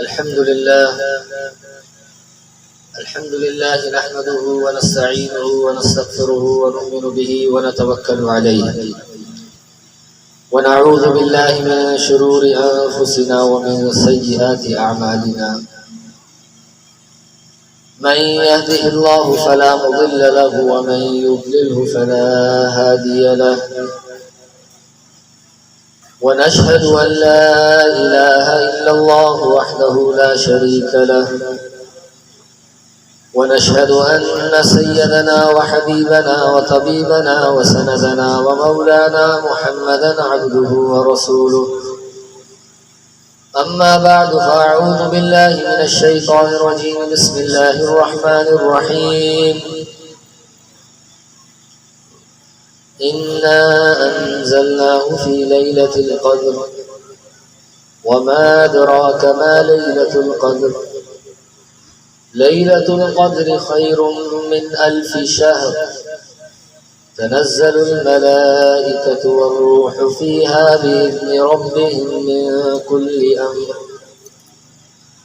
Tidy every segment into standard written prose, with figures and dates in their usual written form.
الحمد لله نحمده ونستعينه ونستغفره ونؤمن به ونتوكل عليه ونعوذ بالله من شرور أنفسنا ومن سيئات أعمالنا. من يهده الله فلا مضل له ومن يضلله فلا هادي له، ونشهد أن لا إله إلا الله وحده لا شريك له، ونشهد أن سيدنا وحبيبنا وطبيبنا وسندنا ومولانا محمدا عبده ورسوله. أما بعد فأعوذ بالله من الشيطان الرجيم. بسم الله الرحمن الرحيم. إنا أنزلناه في ليلة القدر وما أدراك ما ليلة القدر. ليلة القدر خير من 1000 شهر. تنزل الملائكة والروح فيها بإذن ربهم من كل أمر.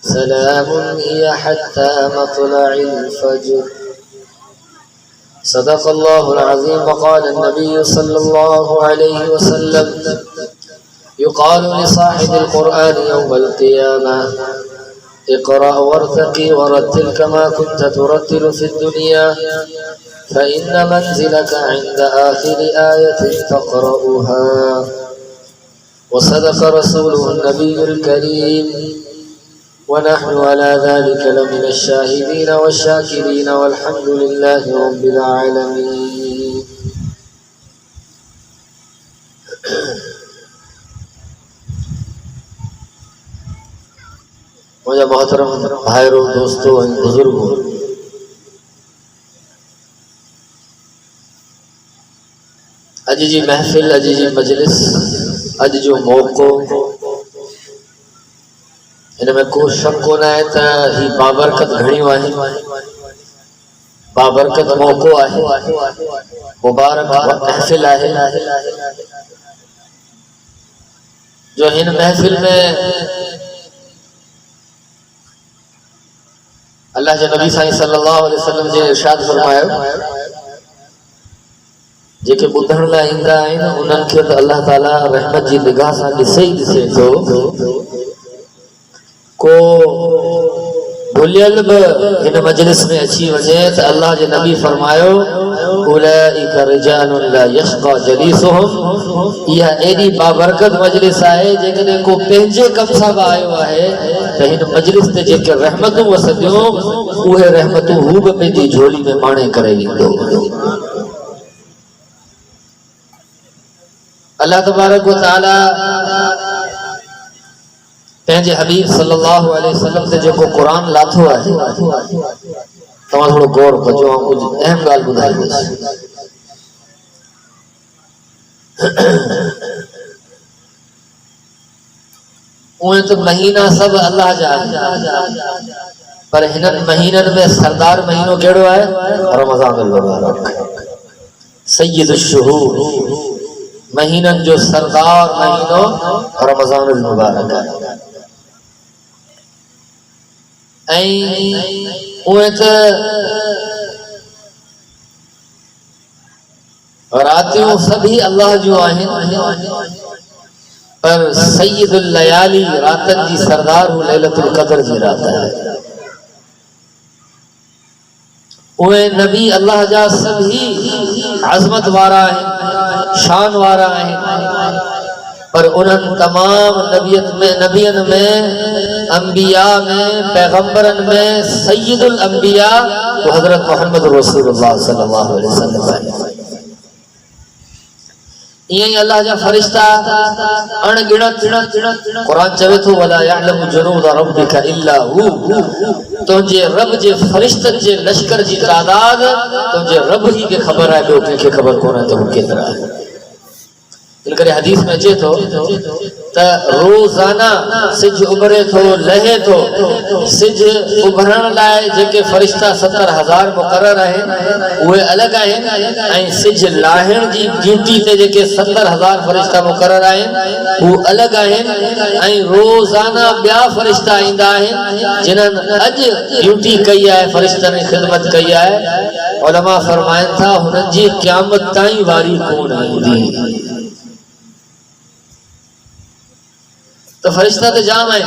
سلام هي حتى مطلع الفجر. صدق الله العظيم. وقال النبي صلى الله عليه وسلم: يقال لصاحب القرآن يوم القيامة: اقرأ وارتقي ورتل كما كنت ترتل في الدنيا، فإن منزلك عند آخر آية تقرأها. وصدق رسوله النبي الكريم، ونحن على ذلك لمن الشاهدين والشاكرين، والحمد لله رب العالمين. मुझे मोहतरम भाइयों, दोस्तों, बुजुर्गों, अज जी महफिल, अज जी मजलिस, अज जो मौको, इनमें को शक कोन है त ही बाबरकत घणियूं आहिनि, बाबरकत मौको आहे, मुबारक महफिल आहे जो हिन महफिल में अल्लाह जे नबी साईं सल्लल्लाहु अलैहि वसल्लम जे इरशाद फरमायो, जेके ॿुधण लाइ ईंदा आहिनि उन्हनि खे त अल्लाह ताला रहमत जी निगाह सां ॾिसे ई ॾिसे थो। को भुलियल बि हिन मजलिस में अची वञे त अल्लाह जे नबी फरमायो: उलाइका रिजालुन ला यश्का जलीसुहुम। इहा एॾी बाबरकत मजलिस आहे, जेकॾहिं को पंहिंजे कम सां बि आयो आहे त हिन मजलिस ते जेके रहमतूं वसंदियूं, उहे रहमतूं हू बि पंहिंजी झोली में माणे करे ईंदो। अल्लाह तबारक व तआला पंहिंजे हबीब सल्लल्लाहु अलैहि वसल्लम ते जेको क़ुरान लाथो आहे, तव्हां थोरो गौर कजो, ऐं कुझु अहम ॻाल्हि ॿुधाईंदुसि। उहे त महीना सब अल्लाह जा आहिनि, पर हिननि महीननि में सरदार महीनो कहिड़ो आहे? रमज़ानुल मुबारक, सय्यद शुहूर, महीननि जो सरदार महीनो रमज़ानुल मुबारक आहे। ऐं उहे त रातियूं सभी अल्लाह जूं आहिनि, पर सय्यदुल लयाली, रातनि जी सरदार, हू लैलतुल क़द्र जी रात आहे। उहे नबी अल्लाह जा सभी अज़मत वारा आहिनि, शान वारा आहिनि, पर उन्हनि तमाम नबियनि में, अंबिया में, पैगंबरनि में सय्यदुल अंबिया वो हजरत मोहम्मद रसूलुल्लाह सल्लल्लाहु अलैहि वसल्लम आहे। इएं अल्लाह जा फरिश्ता अणगिणत, क़ुरान चवे थो: वला यअलमु जुनूद रब्बिका इल्ला हू। तुंहिंजे रब जे फरिश्तनि जे लश्कर जी तादाद तुंहिंजे रब ही खे ख़बर आहे, ॿियो कंहिंखे ख़बर कोन्हे त हू केतिरा आहे। इन करे हदीस में अचे थो त रोज़ाना सिज उभरे थो लहे थो। सिज उभरण लाइ जेके फरिश्ता 70,000 मुक़रर आहिनि उहे अलॻि आहिनि ऐं सिज लाहिण जी ड्यूटी ते जेके 70,000 फरिश्ता मुक़रर आहिनि उहे अलॻि आहिनि ऐं रोज़ाना ॿिया फरिश्ता ईंदा आहिनि जिन्हनि अॼु ड्यूटी कई आहे, फरिश्तनि ख़िदमत कई आहे। उलमा फरमाइनि था हुननि जी क़यामत ताईं वारी कोन ईंदी। तो फरिश्ता तो जाम है,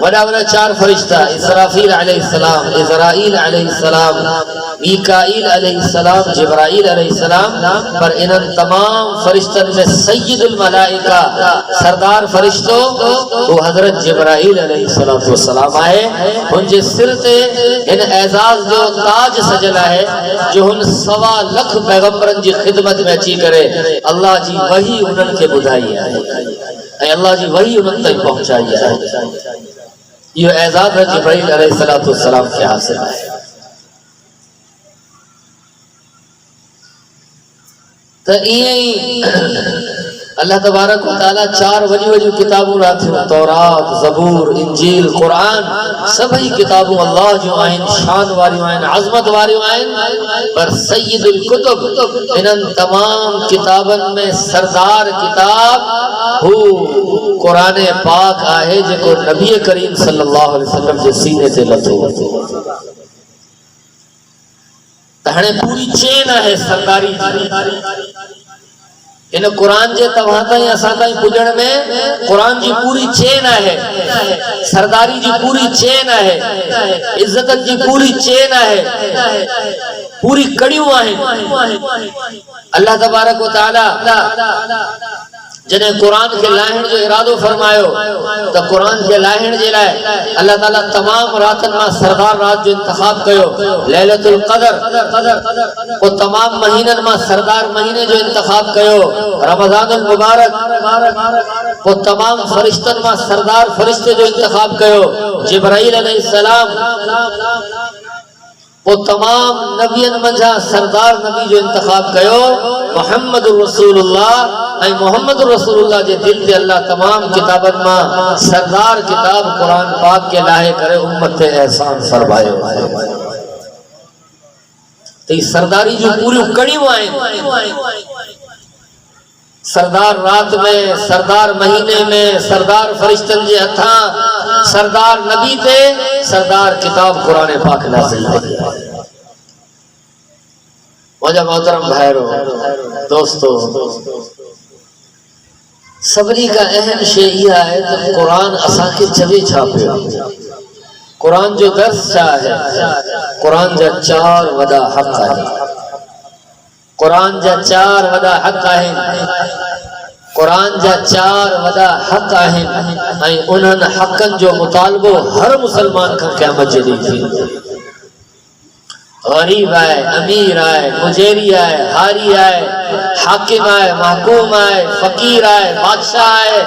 वड़ा वड़ा 4 फरिश्ता, इसराफील अलैहिस्सलाम, इज़राईल अलैहिस्सलाम, मीकाईल अलैहिस्सलाम, जिब्राईल अलैहिस्सलाम। पर इन तमाम फरिश्तन में सय्यदुल मलाइका सरदार फरिश्तो वो हजरत जिब्राईल अलैहिस्सलाम है। उनके सिर ते इन एजाज जो ताज सजल है जो उन 1.25 लाख पैगंबरन की खिदमत में अची करे अल्लाह जी वही उन्हनि खे ॿुधाई है, अल्लाह जी वही उन्हनि ताईं पहुंचाई है। ये एजाज है जिब्राईल अलैहिस्सलाम के हासिल है। तो अल्लाह तबारक व तआला 4 वॾियूं वॾियूं किताबूं राथियूं, तौरात, ज़बूर, इंजील, कुरान, सभई किताबूं अल्लाह जो आहिनि, शान वारियूं आहिनि, अज़मत वारियूं आहिनि। पर सय्यदुल कुतुब इन्हनि तमाम किताबनि में सरदार किताब हू कुरान पाक आहे जेको नबी करीम सल्लल्लाहु अलैहि वसल्लम जे सीने ते लथो। त हाणे पूरी चेन आहे सरदारी जी। इन कुरान जे तव्हां ताईं असां ताईं पुॼण में कुरान जी पूरी चेन है, सरदारी जी पूरी चेन है, इज्जत जी पूरी चेन है, पूरी कड़ियूं आहिनि। अल्लाह तबारक व तआला जने कुरान के लाहिण जो इरादो फरमायो तो कुरान के लाहिण जे लाइ अल्लाह ताला तमाम रातन में सरदार रात जो इंतखाब कयो, लैलतुल क़दर। वो तमाम महीनन में सरदार महीने जो इंतखाब कयो, रमजानुल मुबारक। वो तमाम फरिश्तन में सरदार फरिश्ते जो इंतखाब कयो, जिब्राईल अलैहिस्सलाम। वो तमाम नबियन मंझा सरदार नबी जो इंतखाब कयो मोहम्मद रसूलुल्लाह। मोहम्मद रसूलुल्लाह जे दिल ते अल्लाह तमाम किताबन में सरदार किताब कुरान पाक के लाहे करे उम्मत ते एहसान फरमायो। तो सरदारी जो पूरी कड़ियूं आहिनि, सरदार रात में, सरदार महीने में, सरदार फरिश्तन जे हथा, सरदार नबी ते सरदार किताब कुरान पाक नाज़िल थी। मुझे मोहतरम भाइरो दोस्तों, सभनी का अहम शे इहा है तो कुरान असां के चवे छा पियो। कुरान जो दर्स छा है? कुरान जा 4 वॾा हक़ आहिनि। कुरान जा 4 वॾा हक़ आहिनि। कुरान जा 4 वॾा हक़ आहिनि ऐं उन्हनि हक़नि जो मुतालबो हर मुसलमान खां क़यामत जे ॾींहुं थींदो। गरीब आए, अमीर आए, मुजेरी आए, हारी आए, हाकिम आए, महकूम आए, फकीर आए, बादशाह आए,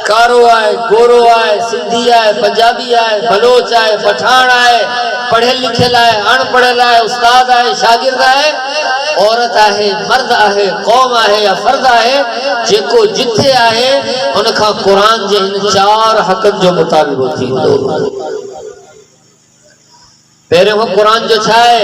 कारो आए, गोरो आए, सिंधी आए, पंजाबी आए, बलोच आए, पठान आए, पढ़े लिखे आए, अनपढ़ियल आए, उस्ताद आए, शागिर्द आए, औरत आहे, मर्द आहे, कौम आहे या फर्द आहे, जेको जिथे आहे उनखां कुरान जे इन 4 हक़नि जो मुतालबो थींदो। पहले वो कुरान जो छाए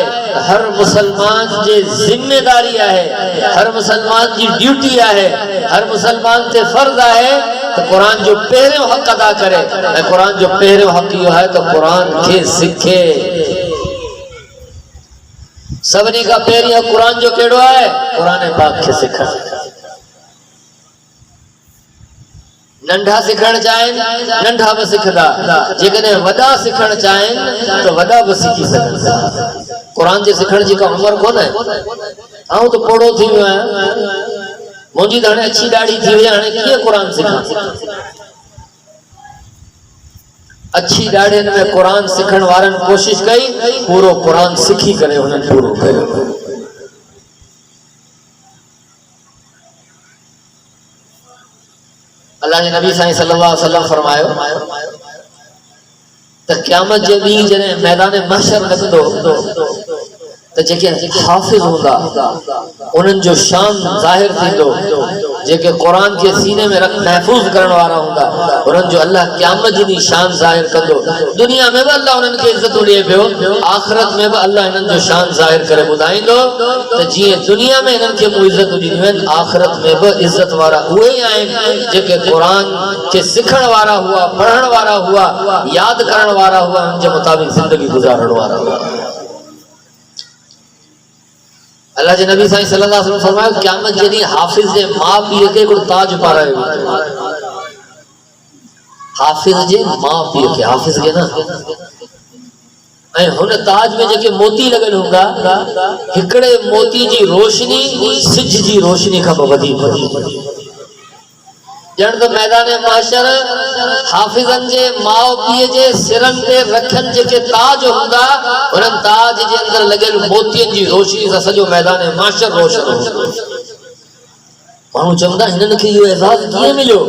हर मुसलमान जी जिम्मेदारी है, हर मुसलमान की ड्यूटी है, हर मुसलमान ते फर्ज है तो कुरान जो पहले हक अदा करे। कुरान जो पहले हक यो है तो कुरान के सीखे। सबनी का पहली हक कुरान जो केड़ो है? कुरान पाक के सीखा। नंढा सिखण चाहें नंढा भी सिखदा, जेकॾहिं वॾा सिखण चाहें तो वॾा भी सीखी सघंदा। कुरान जे सिखण जी का उम्र कोन है। आऊं तो पोड़ो थी वियो आहियां, मुंहिंजी त हाणे अच्छी ॾाढ़ी थी वई, हाणे कीअं कुरान सिखां? अच्छी ॾाढ़ियुनि में कुरान सिखण वारनि कोशिश कई, पूरो कुरान सिखी करे हुननि पूरो कयो। अल्लाह के नबी सल्लल्लाहु अलैहि वसल्लम फरमायो त क़यामत जे ॾींहुं जॾहिं मैदान महशर लॻंदो त जेके हाफ़िज़ हूंदा उन्हनि जो शान ज़ाहिर थींदो। जेके कुरान के सीने में रख महफूज करण वारा हुंदा उन्हनि जो अल्लाह क़यामत जी शान ज़ाहिर कंदो। दुनिया में भी अल्लाह उन्हनि खे इज्जत ॾिए पियो, आखिरत में भी अल्लाह इन्हनि जो शान ज़ाहिर करे ॿुधाईंदो त जीअं दुनिया में इन्हनि खे मूं इज्जत ॾिनियूं आहिनि, आखिरत में भी इज्जत वारा उहे ई आहिनि जेके कुरान के सिखण वारा हुआ, पढ़ण वारा हुआ, याद करण वारा हुआ, उनके मुताबिक जिंदगी गुजारण वारा हुआ। अल्लाह जे नबी साईं सल्लल्लाहु अलैहि वसल्लम फरमायो क़यामत जे ॾींहुं हाफिज़ जे माउ पीउ खे हिकिड़ो ताज पारायो वेंदो। हाफिज़ जे माउ पीउ खे, हाफिज़ के ना ऐं हुन ताज में जेके मोती लॻल हूंदा, हिकिड़े मोती जी रोशनी सिज जी रोशनी खां वधीक ॼण त मैदान माशर हाफिज़न जे माउ पीउ जे सिरनि ते रखियल जेके ताज हूंदा, उन्हनि ताज जे अंदर लॻियल मोतियनि जी रोशनी सां सॼो मैदान माशर रोशन हूंदो। माण्हू चवंदा हिननि खे इहो एज़ाज़ कीअं मिलियो,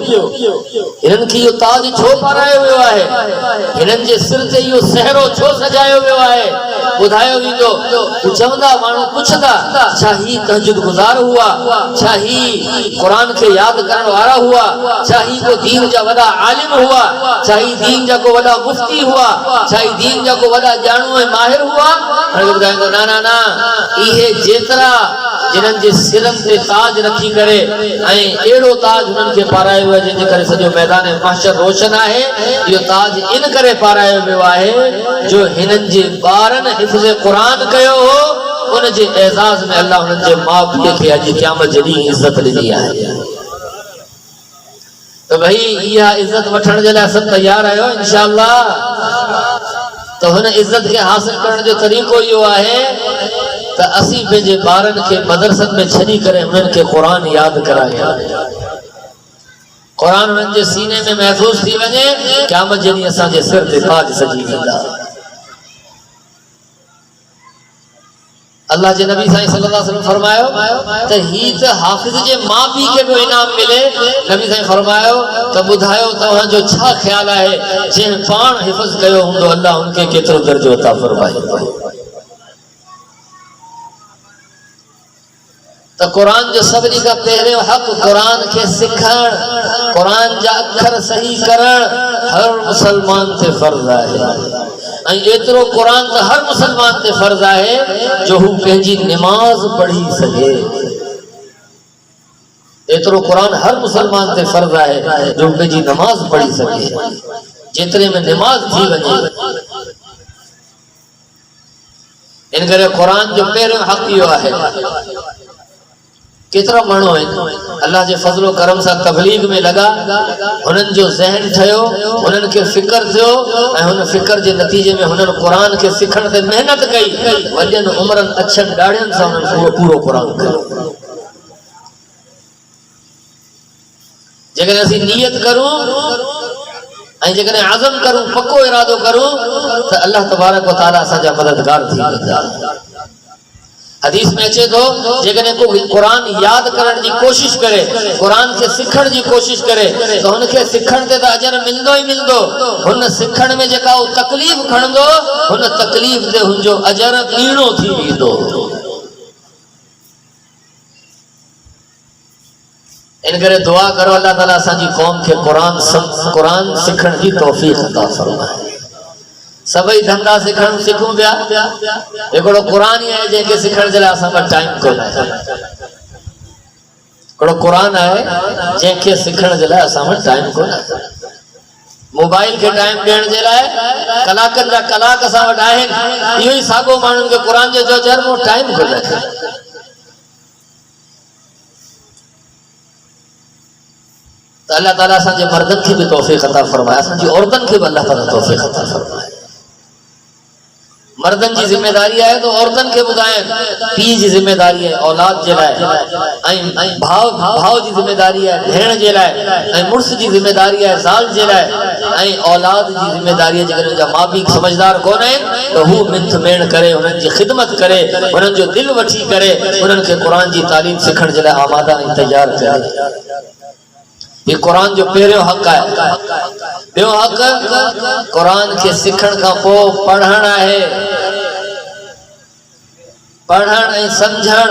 हिननि खे इहो ताज छो पारायो वियो आहे, हिननि जे सिर ते इहो सहरो छो सजायो वियो आहे, ॿुधायो वेंदो। चवंदा माण्हू पुछंदा छा ही तहज्जुद गुज़ार हुआ, छा ही कुरान खे यादि करण वारा हुआ, छा ही को दीन जा वॾा आलिम हुआ, छा ही दीन जा को वॾा मुफ्ती हुआ, छा ही दीन जा को वॾा ॼाणू ऐं माहिर हुआ। ॿुधाईंदो ना ना ना, इहे जेतिरा जिन्हनि जे सिरनि ते ताज रखी करे ऐं अहिड़ो ताज उन्हनि खे पारायो वियो आहे जंहिंजे करे सॼो मैदान महशर रोशन आहे। इहो ताज इन करे पारायो वियो आहे जो हिननि जे ॿारनि हिफ़्ज़ क़ुरान कयो हो, उन जे एज़ाज़ में अल्लाह उन्हनि जे माउ पीउ खे अॼु क़यामत जे ॾींहुं इज़त ॾिनी आहे। तो भाई इहा इज़त वठण जे लाइ सभु तयार आहियो इंशाअल्लाह। तो हुन इज़त खे हासिल करण जो तरीक़ो इहो आहे त असीं पंहिंजे ॿारनि खे मदरसनि में छॾी करे उन्हनि खे क़ुरान यादि करायूं, क़ुरान उन्हनि जे सीने में महफ़ूज़ थी वञे, क़यामत जे ॾींहुं असांजे सिर ते ताज सजी वेंदा। अल्लाह जे नबी साईं सल्लल्लाहु अलैहि वसल्लम फरमायो त ही त हाफिज़ जे माउ पीउ खे बि इनाम मिले। नबी साईं फरमायो त ॿुधायो तव्हांजो छा ख़्याल आहे जंहिं पाण हिफ़्ज़ कयो हूंदो अल्लाह उनखे केतिरो दर्जो अता फरमाईंदो। तो कुरान जो सभिनी खां पहिरियों हक़ कुरान के सिखण, कुरान जा अखर सही करण हर मुसलमान ते फर्ज आहे। एतिरो कुरान तो हर मुसलमान ते फर्ज आहे जो हू पंहिंजी निमाज पढ़ी सके। एतिरो कुरान हर मुसलमान ते फर्ज आहे जो पंहिंजी नमाज पढ़ी सके, जेतिरे में निमाज थी वञे। इन करे कुरान जो पहिरियों हक़ इहो आहे। केतरा माण्हू आहिनि अल्लाह जे फज़लो करम सां तबलीग में लगा, उन्हनि जो ज़हन ठहियो, उन्हनि खे फ़िक्र थियो ऐं हुन फ़िक्र जे नतीजे में हुननि क़ुरान खे सिखण ते महिनत कई। वॾनि उमिरनि अछनि ॾाढ़नि सां उन्हनि पूरो क़ुरान कयो। जेकॾहिं असीं नियत करूं ऐं जेकॾहिं आज़म करूं, पक्को इरादो करूं त अल्लाह तबारक व तआला असांजा मददगार थी वेंदा। हदीस में अचे तो जेकॾहिं को कुरान याद करण की कोशिश करे, कुरान के सिखण की कोशिश करे तो हुनखे सिखण ते अजर मिलंदो ही मिलंदो। हुन सिखण में जेका तकलीफ़ खणंदो हुन तकलीफ़ ते हुनजो अजर ॿीणो थी वेंदो। इन करे दुआ करो अल्लाह ताला असांजी कौम के कुरान सिखण की तौफ़ीक़ अता फरमाए। सभई धंधा सिखूं पिया, हिकिड़ो कुरान ही आहे जंहिंखे सिखण जे लाइ असां वटि टाइम कोन्हे। हिकिड़ो कुरान आहे जंहिंखे सिखण जे लाइ असां वटि टाइम कोन्हे। मोबाइल के टाइम ॾियण जे लाइ कलाकनि जा कलाक असां वटि आहिनि। इहो ई साॻियो माण्हुनि खे कुरान जो चर मूं टाइम कोन्हे। त अल्लाह ताला असांजे मर्दनि खे बि तौफ़ीक़ अता फरमाए, असांजी औरतनि खे बि अल्लाह ताला तौफ़ीक़ अता फरमाए। मर्दन की जिम्मेदारी है तो औरतन के बुधाएं, पी जी जिम्मेदारी है औलाद जे लाइ, भाव जी जिम्मेदारी है भेण जे लाइ, मुर्स जी जिम्मेदारी है ज़ाल जे लाइ, औलाद जी जिम्मेदारी है जेकर उनजा माउ पीउ समझदार कोन आहिनि तो हू मिंथ मेण करे, उन्हनि जी ख़िदमत करे, उन्हनि जो दिल वठी करे उन्हनि खे क़ुरान जी तालीम सिखण जे लाइ आमादा ऐं तैयार करे। ये कुरान जो पहिरियों हक़ है। ॿियो हक़ कुरान के सिखण खां पोइ पढ़ण आहे। पढ़ण ऐं समझण,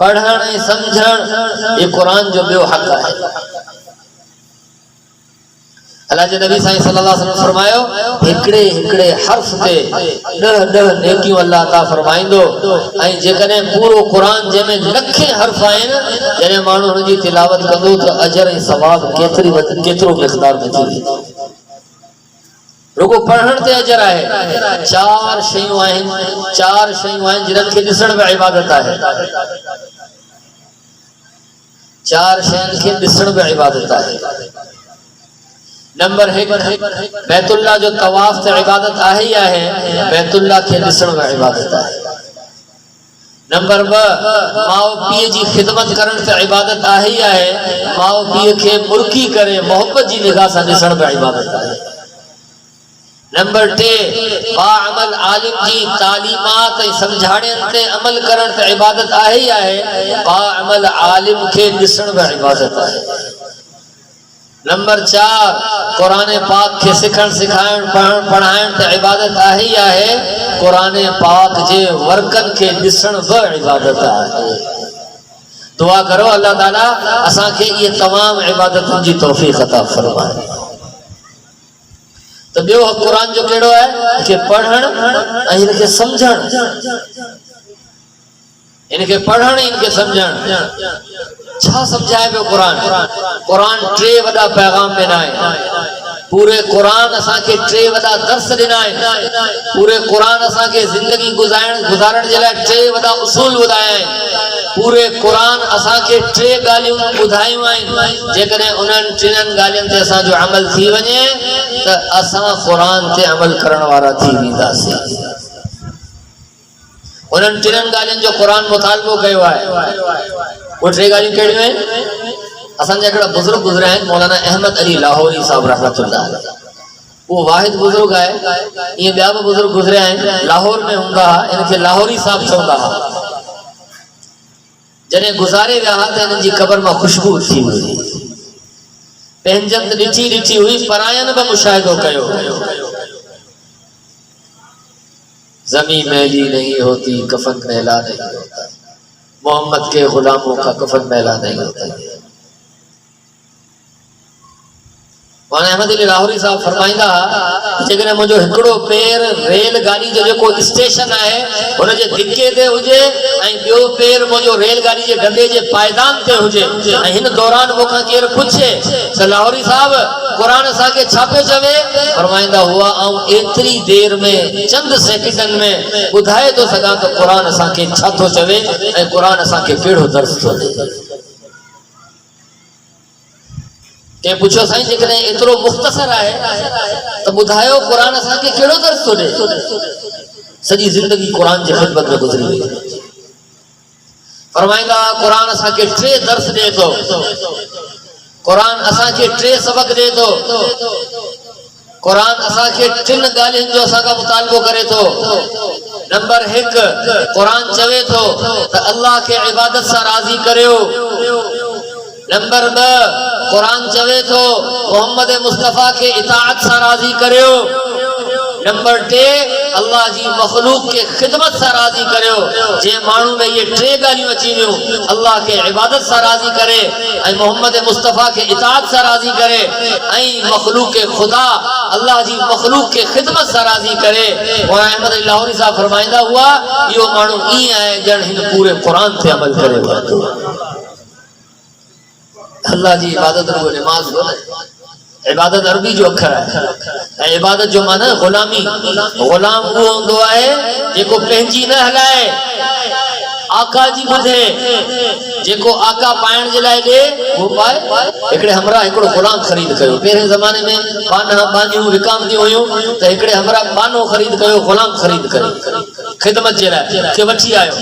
पढ़ण ऐं समझण ये कुरान जो ॿियो हक़ आहे। अल्लाह जे नबी साईं सल्लल्लाहु अलैहि वसल्लम फरमायो हिकड़े हिकड़े हर्फ ते 10 नेकियूं अल्लाह ता फरमाइंदो ऐं जेकॾहिं पूरो कुरान जंहिंमें लखे हर्फ आहिनि जॾहिं माण्हू हुन जी तिलावत कंदो त अजर ऐं सवाब केतिरो मिक़दार में थी वेंदो। रुगो पढ़ण ते अजर आहे। 4 शयूं आहिनि जिन्हनि खे ॾिसण में इबादत आहे। 4 शयुनि खे ॾिसण में इबादत आहे। नंबर 1 बैतुल्लाह जो तवाफ ते इबादत आहे ही आहे, बैतुल्लाह खे ॾिसण में इबादत आहे। नंबर 2 माउ पीउ जी खिदमत करण ते इबादत आहे ही आहे, माउ पीउ खे मुर्की करे मोहब्बत जी निगाह सां ॾिसण में इबादत आहे। नंबर 3 बाअमल आलिम जी तालीमात ऐं समझाड़ियन ते अमल करण ते इबादत आहे ही आहे, बाअमल आलिम खे ॾिसण में इबादत आहे। नंबर 4 कुरान पाक के सिखण सिखाइण पढ़ाइण ते इबादत आहे ही आहे, कुरान पाक जे वर्कन के ॾिसण बि इबादत आहे। दुआ करो अल्लाह ताला असां खे ये तमाम इबादतुनि जी तौफीक अता फरमाए। तो ॿियो कुरान जो कहिड़ो आहे कि पढ़ण ऐं इनखे समझण, इनखे पढ़ण इनखे समझण। छा समझाए पियो कुरान? कुरान 3 वॾा पैगाम ॾिना आहिनि। पूरे कुरान असां खे 3 वॾा दर्स ॾिना आहिनि। पूरे कुरान असां खे ज़िंदगी गुज़ारण जे लाइ 3 वॾा उसूल ॿुधाया आहिनि। पूरे कुरान असां खे 3 ॻाल्हियूं ॿुधायूं आहिनि। जेकॾहिं उन्हनि 3 ॻाल्हियुनि ते असांजो अमल थी वञे त असां कुरान ते अमल करण वारा थी वेंदासीं। उन्हनि 3 ॻाल्हियुनि जो कुरान मुतालबो कयो आहे। वो 3 ॻाल्हियूं कहिड़ियूं आहिनि? असांजा हिकिड़ा बुज़ुर्ग गुज़रिया आहिनि, मौलाना अहमद अली लाहौरी साहब रहमतुल्लाह अलैह। वो वाहिद बुज़ुर्ग आहे। इहे ॿिया बि बुज़ुर्ग गुज़रिया आहिनि, लाहौर में हूंदा हुआ, इनखे लाहौरी साहब चवंदा हुआ। जॾहिं गुज़ारे विया हुआ त हिननि जी क़बर मां खुशबू थी हुई। पंहिंजनि ॾिठी हुई, परायनि बि मुशाहिदो कयो। ज़मीन मैली नहीं होती, कफन मैला नहीं होता, मोहम्मद के गुलामों का कफन मैला नहीं होता। मौलाना अहमद अली लाहौरी साहब फरमाइंदा जेकॾहिं मुंहिंजो हिकिड़ो पेर रेलगाड़ी जो जेको स्टेशन आहे हुन जे धिके ते हुजे ऐं ॿियो पेर मुंहिंजो रेलगाड़ी जे गदे जे पायदान ते हुजे ऐं हिन दौरान मूंखां केरु पुछे त लाहौरी साहब कुरान असांखे छा पियो चवे, फरमाइंदा हुआ ऐं एतिरी देर में चंद सेकंडनि में ॿुधाए थो सघां त कुरान असांखे छा थो चवे ऐं कुरान असांखे कहिड़ो दर्स थो ॾे। के पुछो साईं जेकॾहिं एतिरो मुख़्तसर आहे त ॿुधायो कुरान असांखे कहिड़ो दर्स थो ॾे? सॼी ज़िंदगी कुरान जी ख़िदमत में गुज़री वई। फरमाईंदा कुरान असांखे 3 दर्स ॾे थो, कुरान असांखे 3 सबक ॾे थो, कुरान असांखे 3 ॻाल्हियुनि जो असांखां मुतालबो करे थो। नंबर 1 कुरान चवे थो त अल्लाह खे इबादत सां राज़ी करियो। नंबर 2 कुरान चवे थो मोहम्मद मुस्तफा के इताअत सां राज़ी करियो। नंबर 3 अल्लाह जी मखलूक के खिदमत सां राज़ी करियो। जे माण्हू में ये 3 ॻाल्हियूं अची वियूं, अल्लाह के इबादत सां राज़ी करे ऐं मोहम्मद मुस्तफा के इताअत सां राज़ी करे ऐं मखलूक के खुदा अल्लाह जी मखलूक के खिदमत सां राज़ी करे, मौलाना अहमद अली लाहौरी साहब फरमाइंदा हुआ इहो माण्हू ईअं आहे ॼण हिन पूरे कुरान ते अमल करे वरितो। अल्लाह जी इबादत रुगो नमाज कोन्हे, इबादत अरबी जो अखर है। इबादत जो माना गुलामी। गुलाम वो होंदो है जेको पंहिंजी न हलाए, आका जी ॿुधे, जेको आका पाइण जे लाइ ॾे वो पाए। हिकिड़े हमरा हिकिड़ो गुलाम ख़रीद कयो। पहिरें ज़माने में बानियूं विकामदियूं हुयूं त हिकिड़े हमरा बानो ख़रीद कयो, गुलाम ख़रीद कयो ख़िदमत जे लाइ के वठी आयो।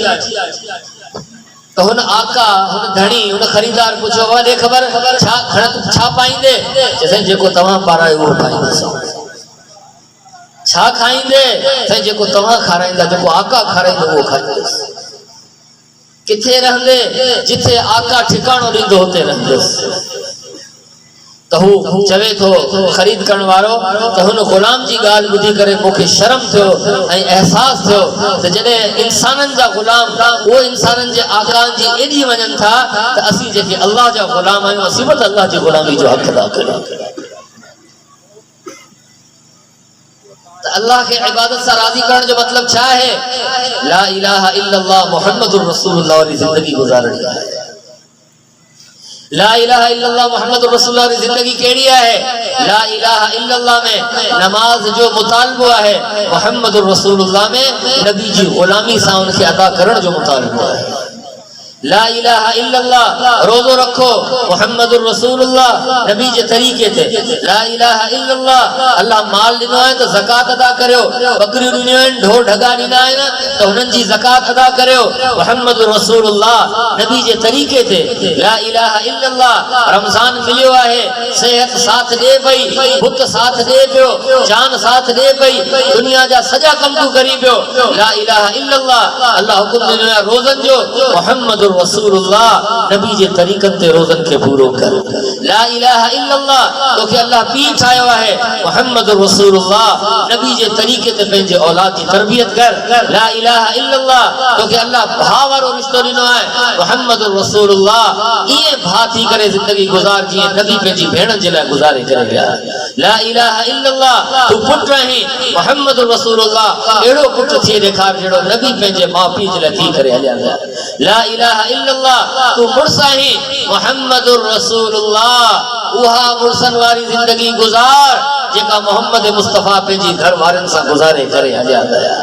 तो हुन आका हुन धणी हुन खरीदार पुछो वाले ख़बर छा पाईंदे? जैसे जेको तव्हां पारायो उहो पाईंदो। छा खाईंदे? साईं जेको तव्हां खाराईंदा, जेको आका खाराईंदो उहो खाईंदुसि। किथे रहंदे? जिथे आका ठिकाणो ॾींदो हुते रहंदुसि। तो हू चवे थो ख़रीद करण वारो तो हुन गुलाम जी गाल बुधी करे मूंखे शर्म थियो ऐं एहसास थियो त जॾहिं इंसाननि जा गुलाम वो इंसाननि जे आकान जी एॾी वञनि था त असीं जेके अल्लाह जा गुलाम आहियूं असीं बि अल्लाह जी गुलामी जो हक़ अदा कयूं। अल्लाह के इबादत से राजी करण जो मतलब छा है? ला इलाहा इल्लल्लाह मुहम्मदुर रसूलुल्लाह वाली जिंदगी गुजारनी है। ला इलाहा इल्लल्लाह मुहम्मदुर रसूलुल्लाह वाली जिंदगी केड़ी है? ला इलाहा इल्लल्लाह में नमाज जो मुतालबो है, मुहम्मदुर रसूलुल्लाह में नबी जी गुलामी सा उनके अदा करण जो मुतालबो है। ला इलाहा इल्लल्लाह रोजो रखो मुहम्मदुर रसूलुल्लाह नबी जे तरीके थे। ला इलाहा इल्लल्लाह अल्लाह माल दिनो है तो ज़कात अदा करियो, बकरी दिनो है ढो ढगा दिना है ना तो उनन जी ज़कात अदा करियो, मुहम्मदुर रसूलुल्लाह नबी जे तरीके थे। ला इलाहा इल्लल्लाह रमजान मिलियो है, सेहत साथ दे पई, बुत साथ दे पियो, जान साथ दे पई, दुनिया जा सजा कम तू करी पियो। ला इलाहा इल्लल्लाह अल्लाह हुक्म दिनो है रोजन जो, मुहम्मदुर रसूलुल्लाह नबी जे तरीकन ते रोजन के पूरो कर। ला इलाहा इल्लल्लाह तो के अल्लाह पी ठायो है, मुहम्मदुर रसूलुल्लाह नबी जे तरीके ते पंहिंजे औलाद की तरबियत कर। ला इलाहा इल्लल्लाह तो के अल्लाह भाव वारो रिश्तो दिनो है, मुहम्मदुर रसूलुल्लाह ये भाती करे जिंदगी गुजार जी नबी पंहिंजी भेण जे लाइ गुजारे करे गया। ला इलाहा इल्लल्लाह तू पुट रही मुहम्मदुर रसूलुल्लाह एड़ो पुट थी देखार जेड़ो नबी पंहिंजे मां पीउ जे लाइ थी करे हलिया गया। ला इलाहा इल्लल्लाह तू मुर्सा ही मुहम्मदुर रसूलुल्लाह उहा मुर्सन वारी जिंदगी गुजार जेका मोहम्मद मुस्तफा पंहिंजी घर वारन सा गुजारे करे हलिया गया।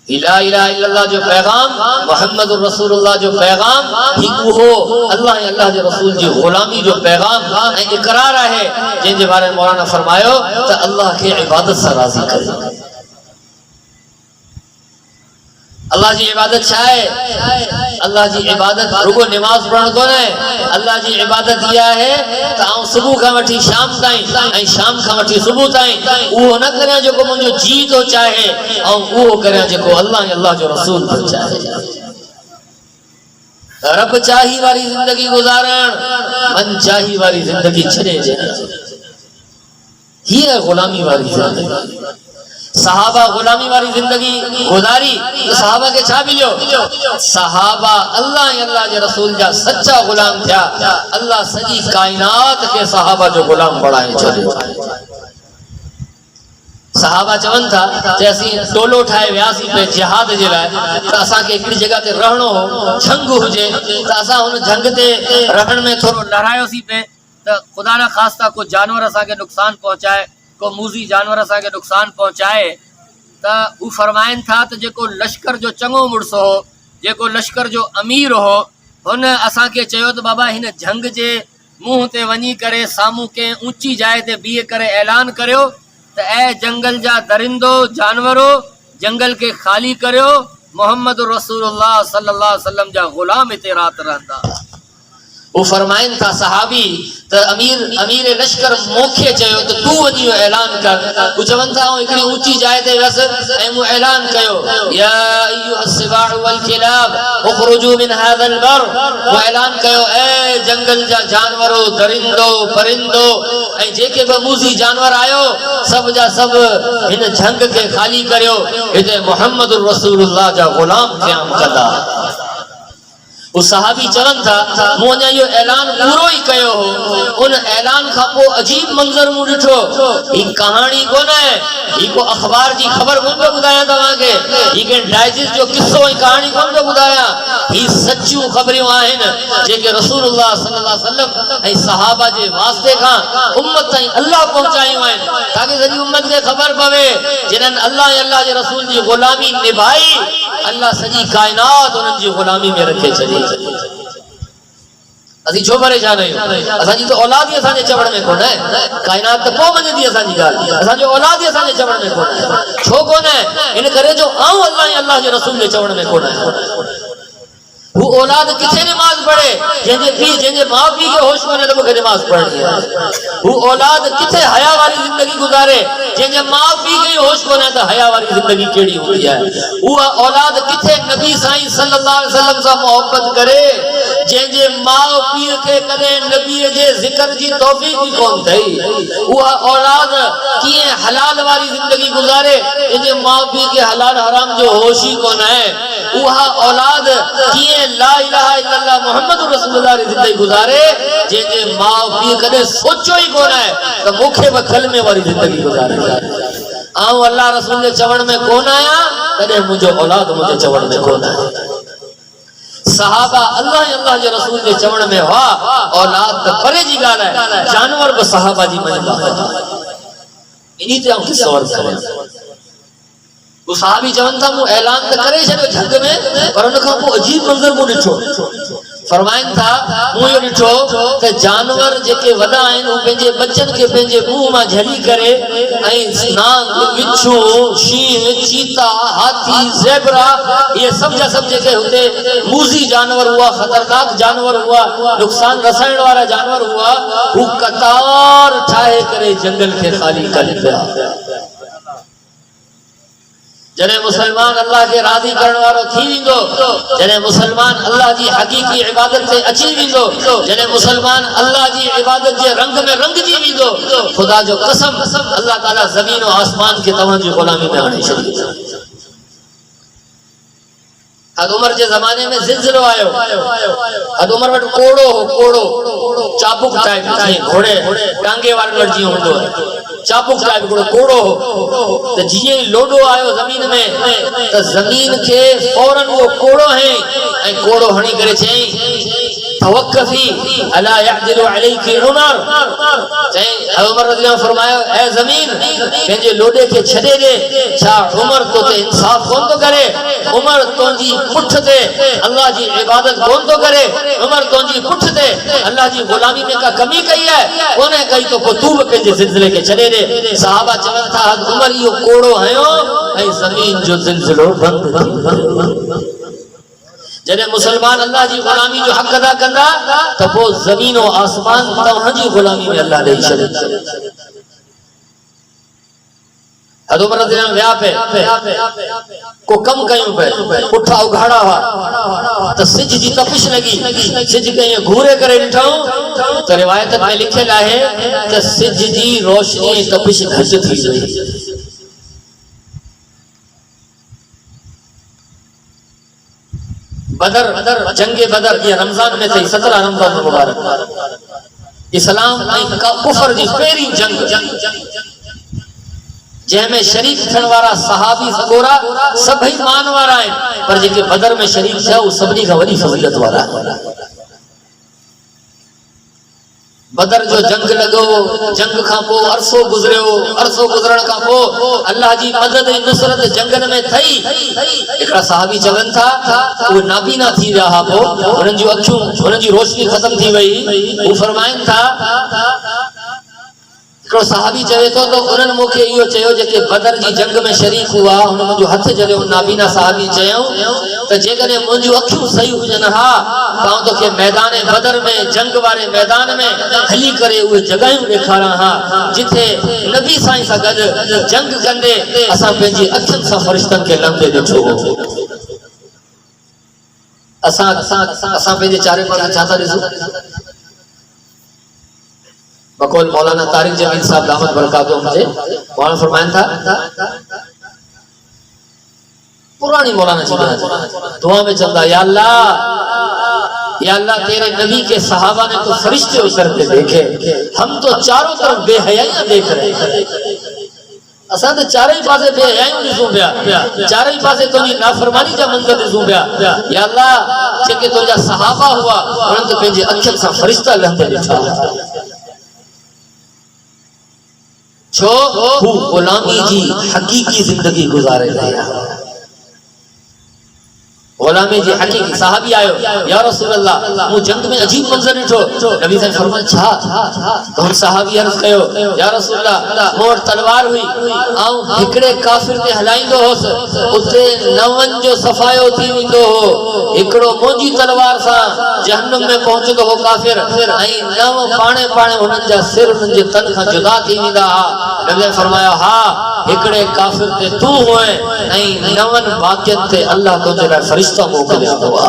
ला इलाहा इल्लल्लाह जो पैगाम मुहम्मदुर रसूलुल्लाह जो पैगाम ही हो अल्लाह अल्लाह जे रसूल जी गुलामी जो पैगाम ऐं इकरार है जिन जे बारे में मौलाना फरमायो त अल्लाह के इबादत से राजी करे। अल्लाह जी इबादत छा है? अल्लाह जी इबादत रुगो नमाज पढ़ण कोन है। अल्लाह जी इबादत यह है त आऊं सुबह का वठी शाम ताईं ऐं शाम का वठी सुबह ताईं वो न करया जो मुझो जी तो चाहे और वो करया जो अल्लाह अल्लाह जो रसूल तो चाहे। रब चाही वाली जिंदगी गुजारण, मन चाही वाली जिंदगी छड़े जे ही है गुलामी वाली जिंदगी। सहाबा गुलामी वाली जिंदगी गुजारी तो सहाबा के छा मिलियो? सहाबा अल्लाह अल्लाह जे रसूल जा सच्चा गुलाम थिया। अल्लाह सजी कायनात के सहाबा जो गुलाम बढ़ाए छे। सहाबा चवन था जे असी टोलो ठाए व्यासी पे जिहाद जे लाए त असा के एकड़ी जगह ते रहणो हो, जंग हुजे त असा उन जंग ते रहण में थोड़ो लड़ायो सी पे त खुदा ना खास्ता को जानवर असा के नुकसान पहुंचाए, को मूजी जानवर असा के नुकसान पहुंचाए त उ फरमाइन था त जेको लश्कर जो चंगो मुड़स हो, जेको लश्कर जो अमीर हो, हुन असा के चयो त बाबा हिन जंग जे मुंह ते वनी करे सामू के ऊंची जाए ते बीए करे ऐलान करियो त ए जंगल जा दरिंदो जानवरो जंगल के खाली करियो, मोहम्मद रसूलुल्लाह सल्लल्लाहु अलैहि वसल्लम जा गुलाम इते रात रहंदा। वो फरमाइन था सहाबी त अमीर लश्कर मोखे चयो त तू वनी ऐलान कर। चवन था एकड़ी ऊंची जाए ते वस ऐं मु ऐलान कयो या अय्युहस सिबाउ वल किलाब उखरुजू मिन हादल बर। वो ऐलान कयो ए जंगल जा जानवरो दरिंदो परिंदो ऐं जेके बि मूजी जानवर आयो सब जा सब हिन जंग के खाली करियो, हिते मुहम्मद रसूलुल्लाह जा गुलाम क़याम कंदा। उस सहाबी चवन था मुझे यो ऐलान पूरो ही कयो हो। उन ऐलान का पो अजीब मंजर मु डिठो। ई कहानी कोन है, ई को अखबार जी खबर कोन तो बुधाया तवा के, ई के डाइजेस्ट जो किस्सो ई कहानी कोन तो बुधाया। ई सच्चियूं खबरियूं आहिन जेके रसूलुल्लाह सल्लल्लाहु अलैहि वसल्लम ऐं सहाबा जे वास्ते का उम्मत ताईं अल्लाह पहुंचायूं आहिन ताकि सॼी उम्मत के खबर पवे जिन्हनि अल्लाह अल्लाह जे रसूल जी गुलामी निभाई, अल्लाह सॼी कायनात उन्हनि जी गुलामी में रखे छॾी। असी छो परेशान आहियूं? असांजी तो औलाद ही असांजे चवण में कोन है। कायनात त पोइ मञंदी असांजी ॻाल्हि, असांजो औलाद ही असांजे चवण में कोन है। छो कोन है? इन करे जो आऊं अल्लाह अल्लाह जे रसूल जे चवण में कोन है। वो औलाद किथे नमाज पढ़े जंहिंजे माँ पीउ के होश कोन्हे त मूंखे नमाज पढ़नी है। वो औलाद किथे हया वाली जिंदगी गुजारे जंहिंजे माउ पीउ खे होश कोन्हे त हया वारी ज़िंदगी कहिड़ी हूंदी आहे। उहा औलाद किथे नबी साईं सल्लल्लाहु अलैहि वसल्लम सां मोहब्बत करे जंहिंजे माउ पीउ खे कॾहिं नबीअ जे ज़िक्र जी तौफ़ीक़ ई कोन थई। उहा औलाद कीअं हलाल वारी ज़िंदगी गुज़ारे जंहिंजे माउ पीउ खे हलाल हराम जो होश ई कोन आहे। उहा औलाद कीअं ला इलाहा इल्लल्लाह मुहम्मद रसूलुल्लाह जी ज़िंदगी गुज़ारे जंहिंजे माउ पीउ कॾहिं सोचो ई कोन आहे त मूंखे बि कलमे वारी ज़िंदगी गुज़ारे। आऊं अल्लाह रसूल जे चवण में कोन आहियां तॾहिं मुंहिंजो औलाद मुंहिंजे चवण में कोन आहे। सहाबा अल्लाह जे रसूल जे चवण में हुआ, औलाद त परे जी ॻाल्हि आहे, जानवर बि सहाबा जी मञंदा। इन्ही ते आऊं किसो अर्ज़ कयां। वो साहबी चवन था मु ऐलान त करे छॾियो जग में, पर उन खां पोइ अजीब मंज़र मु ॾिठो। फरमाइन था मु इहो ॾिठो त जानवर जेके वॾा आहिनि उहे पंहिंजे बचनि खे पंहिंजे मुंहं मां झली करे ऐं नांग, बिच्छू, शींह, चीता, हाथी, ज़ेबरा ये सब जा सब जेके हुते मूज़ी जानवर हुआ, खतरनाक जानवर हुआ, नुक़सान रसाइण वारा जानवर हुआ, हू कतार ठाहे करे जंगल खे ख़ाली कनि पिया। जने मुसलमान अल्लाह के राज़ी करण वारो थी विंदो, जने मुसलमान अल्लाह जी हकीकी इबादत से अची विंदो, जने मुसलमान अल्लाह जी इबादत जे रंग में रंगजी विंदो, खुदा जो कसम अल्लाह ताला ज़मीन और आसमान के तव्हां जी गुलामी में आणे छॾींदो। अद उमर जे ज़माने में ज़िलज़िलो आयो। अद उमर वटि कोड़ो हो, कोड़ो चाबुक टाइप थे, घोड़े टांगे वारो जीअं हूंदो आहे, चाबुक टाइप कोड़ो हो। त जीअं ई लोडो आयो ज़मीन में त ज़मीन खे फौरन वो कोड़ो है ऐं कोड़ो हणी करे चई तवक्कफी अला यअदिलु अलैकि उमर। चई उमर रज़ियल्लाहु फरमायो ए ज़मीन पंहिंजे लोडे खे छॾे दे, छा उमर तो ते इंसाफ कोन तो करे, उमर तुंहिंजी पुठ ते अल्लाह जी इबादत कोन तो करे, उमर तुंहिंजी पुठ ते अल्लाह जी गुलामी में का कमी कई है कोने कई तो पोइ तू बि पंहिंजे ज़िलज़िले खे छॾे दे। सहाबा चवनि था उमर इहो कोड़ो हयो ऐं ज़मीन जो ज़िलज़िलो बंदि थी वियो। जॾहिं मुसलमान अल्लाह जी गुलामी जो हक़ अदा कंदा त पोइ ज़मीन और आसमान तव्हां जी गुलामी में अल्लाह ॾेई छॾींदा। उमर रज़ियल्लाहु विया पे को कम कयूं पे पुठा उघाड़ा हुआ त सिज जी तपिश लगी, सिज खे घूरे करे ॾिठऊं त रिवायत में लिखियल आहे त सिज जी रोशनी तपिश घटि थी वई। बदर जंगे बदर ये रमजान में थी, 17 रमजान मुबारक इस्लाम ऐं कुफर जी पहिरीं जंग जंहिंमें शरीक थियण वारा सहाबी सगोरा सभई मान वारा आहिनि, पर जेके बदर में शरीक थिया उहे सभिनी खां वॾी फज़ीलत वारा आहिनि। बदर जो जंग लगो, जंग खां पोइ अरसो गुज़रियो, अरसो गुज़रण खां पोइ अल्लाह जी मदद ऐं नुसरत जंगल में थई। हिकिड़ा सहाबी चवनि था उहे नाबीना थी विया हा, पोइ उन्हनि जूं अखियूं, उन्हनि जी रोशनी ख़तम थी वई। हू फरमाइनि था हिकिड़ो सहाबी चवे थो त उन्हनि मूंखे इहो चयो जेके बदर जी जंग में शरीक हुआ, हुन मुंहिंजो हथ जलियो। नाबीना सहाबी चयो त जेकॾहिं मुंहिंजूं अखियूं सही हुजनि हा त आउं तोखे मैदान बदर में जंग वारे मैदान में हली करे उहे जॻहियूं ॾेखारां हा जिथे नबी साईं सां गॾु जंग कंदे असां पंहिंजी अखियुनि सां फ़रिश्तनि खे लंघंदे ॾिठो हो। असां पंहिंजे चारे पासे छा था ॾिसूं? बकौल मौलाना तारिक जमील साहब दामद बरकातुहू मुझे मौलाना फरमाइन था पुरानी मौलाना जी दुआ में चलता या अल्लाह तेरे नबी के सहाबा ने तो फरिश्ते उतरते देखे, हम तो चारों तरफ बेहयाइयां देख रहे हैं। असां तो चारे ही पासे बेहयाइयां ॾिसूं पिया, चारे ही पासे तुंहिंजी नाफरमानी जा मंज़र ॾिसूं पिया। या अल्लाह जेके तुंहिंजा सहाबा हुआ उन्हनि तो पंहिंजे अखियुनि सां फरिश्ता लहंदे ॾिठा, छो हू गुलामी जी हकीकी जिंदगी गुजारे रहिया। गुलामी जी हकीकी साहबी आयो, या रसूल अल्लाह मु जंग में अजीब मंजर ॾिठो। नबी साईं फरमाया छा? तो साहबी अर्ज़ कयो, या रसूल अल्लाह मोर तलवार हुई ऐं हिकड़े काफिर ते हलाइंदो होस, उते नवन जो सफायो थी वेंदो हो। हिकड़ो मुंहिंजी तलवार सां जहन्नम में पहुचंदो हो काफिर, ऐं नव पाणे पाणे हुननि जा सिर हुननि जे तन खां जुदा थी वेंदा हा। नबी फरमाया हा हिकड़े काफिर ते तू होए ऐं नवन बाक़ियत ते अल्लाह तुंहिंजे लाइ फरिश्ता मोकिलिया हुआ।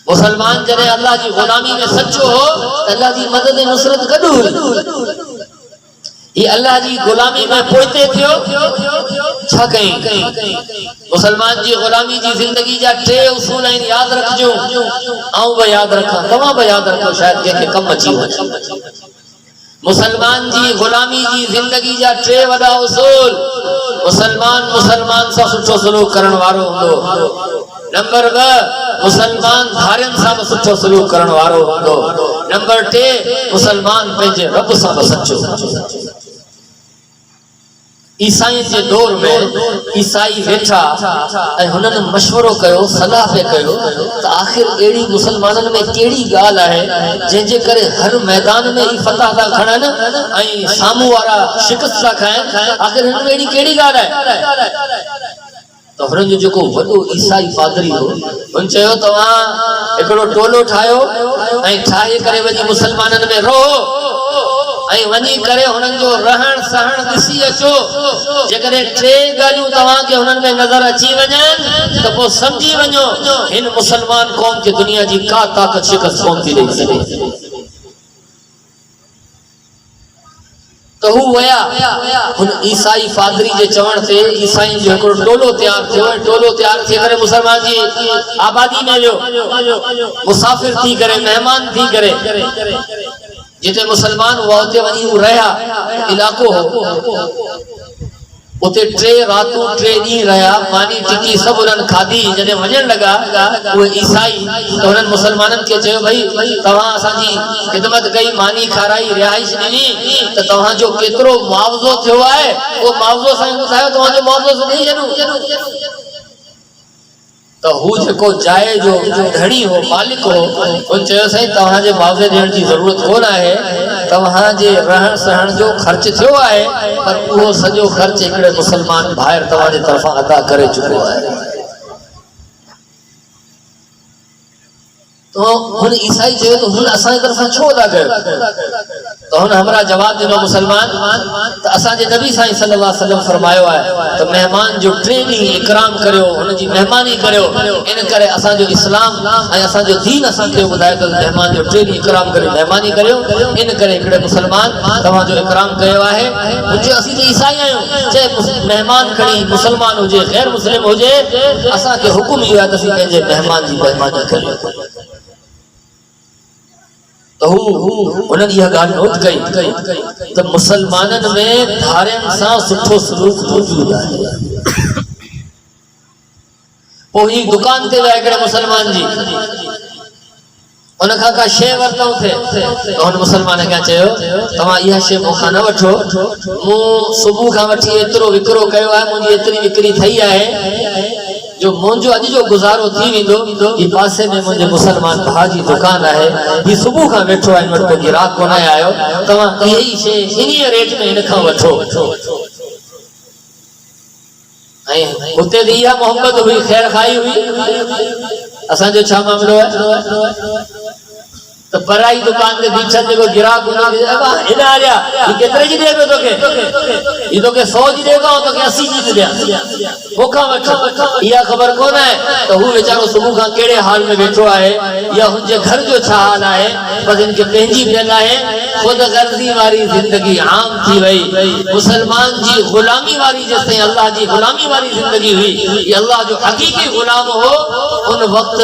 मुसलमान जॾहिं अल्लाह जी गुलामी में सच्चो हो त अल्लाह जी मदद ऐं नुसरत गॾु हुई। ये अल्लाह जी गुलामी में पोइते थियो छा कई? मुसलमान जी गुलामी जी जिंदगी जा टे उसूल आहिनि, याद रखजो। आऊं भी याद रखा, तव्हां भी याद रखो, शायद कंहिंखे कम अची वञे। मुसलमान जी गुलामी जी जिंदगी जा टे वॾा उसूल। मुसलमान सां सुठो सलूक करण वारो हूंदो। नंबर 2 मुसलमान धारियन सां भी सुठो सलूक करण वारो हूंदो। नंबर 3 मुसलमान पंहिंजे रब सां भी सच्चो। ईसाई जे दौर में ईसाई वेठा ऐं हुननि मशवरो कयो, सलाह पे कयो त आखिर अहिड़ी मुसलमाननि में कहिड़ी ॻाल्हि आहे जंहिंजे करे हर मैदान में ई फतह था खणनि ऐं साम्हूं वारा शिकस्त था खाइनि। आखिर हिन में अहिड़ी कहिड़ी ॻाल्हि आहे? तो हुननि जो जेको वॾो ईसाई पादरी हो, हुन चयो तव्हां हिकिड़ो टोलो ठाहियो ऐं ठाहे करे वञी मुसलमाननि में रहो ऐं वञी करे हुननि जो रहण सहण ॾिसी अचो। जेकॾहिं टे ॻाल्हियूं तव्हांखे हुननि में नज़र अची वञनि त पोइ सम्झी वञो हिन मुसलमान क़ौम खे दुनिया जी का ताक़त शिकस्त कोन थी ॾेई सघे। तो हू वया हुन ईसाई पादरी जे चवण ते ईसाई जो हिकिड़ो टोलो तैयार थियो। टोलो तैयार थी करे मुसलमान जी आबादी में वियो, मुसाफ़िर थी करे, मेहमान थी करे। जिते मुसलमान हुआ उते वञी रहिया, इलाको हो उते 3 रातूं 3 ॾींहं रहिया। पानी टिकी सब उन्हनि खाधी। जॾहिं वञण लॻा उहे ईसाई त उन्हनि मुसलमाननि खे चयो भई तव्हां असांजी ख़िदमत कई, मानी खाराई, रिहाइश ॾिनी, त तव्हांजो केतिरो मुआवज़ो थियो आहे उहो मुआवज़ो असांखे ॿुधायो, तव्हांजो मुआवज़ो ॾेई छॾूं। तो हू जेको जाइ जो धणी हो, मालिक हो, उन चयो साईं तव्हांजे मुआवज़े ॾियण जी ज़रूरत कोन आहे, तव्हांजे रहण सहण जो ख़र्च थियो आहे, पर उहो सॼो ख़र्च हिकिड़े मुसलमान भाइर तव्हांजे तरफ़ां अदा करे चुको आहे। तो हुन ईसाई चयो तो हुन असांजे तरफ़ां छो अदा कयो? तो हुन हमरा जवाब दिनो मुसलमान त असांजे नबी साईं सल्लल्लाहु अलैहि वसल्लम फरमायो आहे त मेहमान जो 3 ॾींहं इकराम करियो, हुनजी मेहमानी करियो। इन करे असांजो इस्लाम ऐं असांजो दीन असांखे ॿुधाए त मेहमान जो 3 ॾींहं इकराम करियो, मेहमानी करियो। इन करे हिकिड़े मुसलमान तव्हांजो इकराम कयो आहे। मुंहिंजो असीं त ईसाई आहियूं, चाहे मेहमान खणी मुसलमान हुजे गैर मुस्लिम हुजे, असांखे हुकुम इहो आहे त असीं पंहिंजे मेहमान जी मेहमानी करियो। तो उन्हनि इहा ॻाल्हि नोट कई त मुसलमाननि में धारियनि सां सुठो सलूक मौजूद आहे। पोइ ही दुकान ते विया हिकिड़े मुसलमान जी, उनखां का शइ वरितऊं थे त हुन मुसलमान खे चयो तव्हां इहा शइ मूंखां न वठो, मूं सुबुह खां वठी एतिरो विकिरो कयो आहे, मुंहिंजी एतिरी विक्री थी आहे जो मुंहिंजो अॼु जो गुज़ारो थी वेंदो। ही पासे में मुंहिंजे मुसलमान भाउ जी दुकान आहे, ही सुबुह खां वेठो आहे, वटि कोई गिराक कोन आयो, तव्हां इहे ई शइ इन्हीअ रेट में हिन खां वठो। ऐं हुते बि इहा मोहब्बत हुई, ख़ैर खाई हुई। असांजो छा मामिलो आहे तो पराई दुकान ते बीठल जेको गिराक हेॾा हलिया, ही केतिरे जी ॾे पियो तोखे? ही तोखे 100 जी ॾेगा, तोखे 80 जी थी ॾियां, मूंखां वठ। इहा ख़बर कोन आहे त हू वीचारो सुबुह खां कहिड़े हाल में वेठो आहे या हुनजे घर जो छा हाल आहे, बसि हिनखे पंहिंजी पियल आहे। ख़ुदि गर्ज़ी वारी ज़िंदगी आम थी वई। मुसलमान जी ग़ुलामी वारी जेसिताईं अल्लाह जी ग़ुलामी वारी ज़िंदगी हुई, ये अल्लाह जो हक़ीक़ी ग़ुलाम हो, उन वक़्त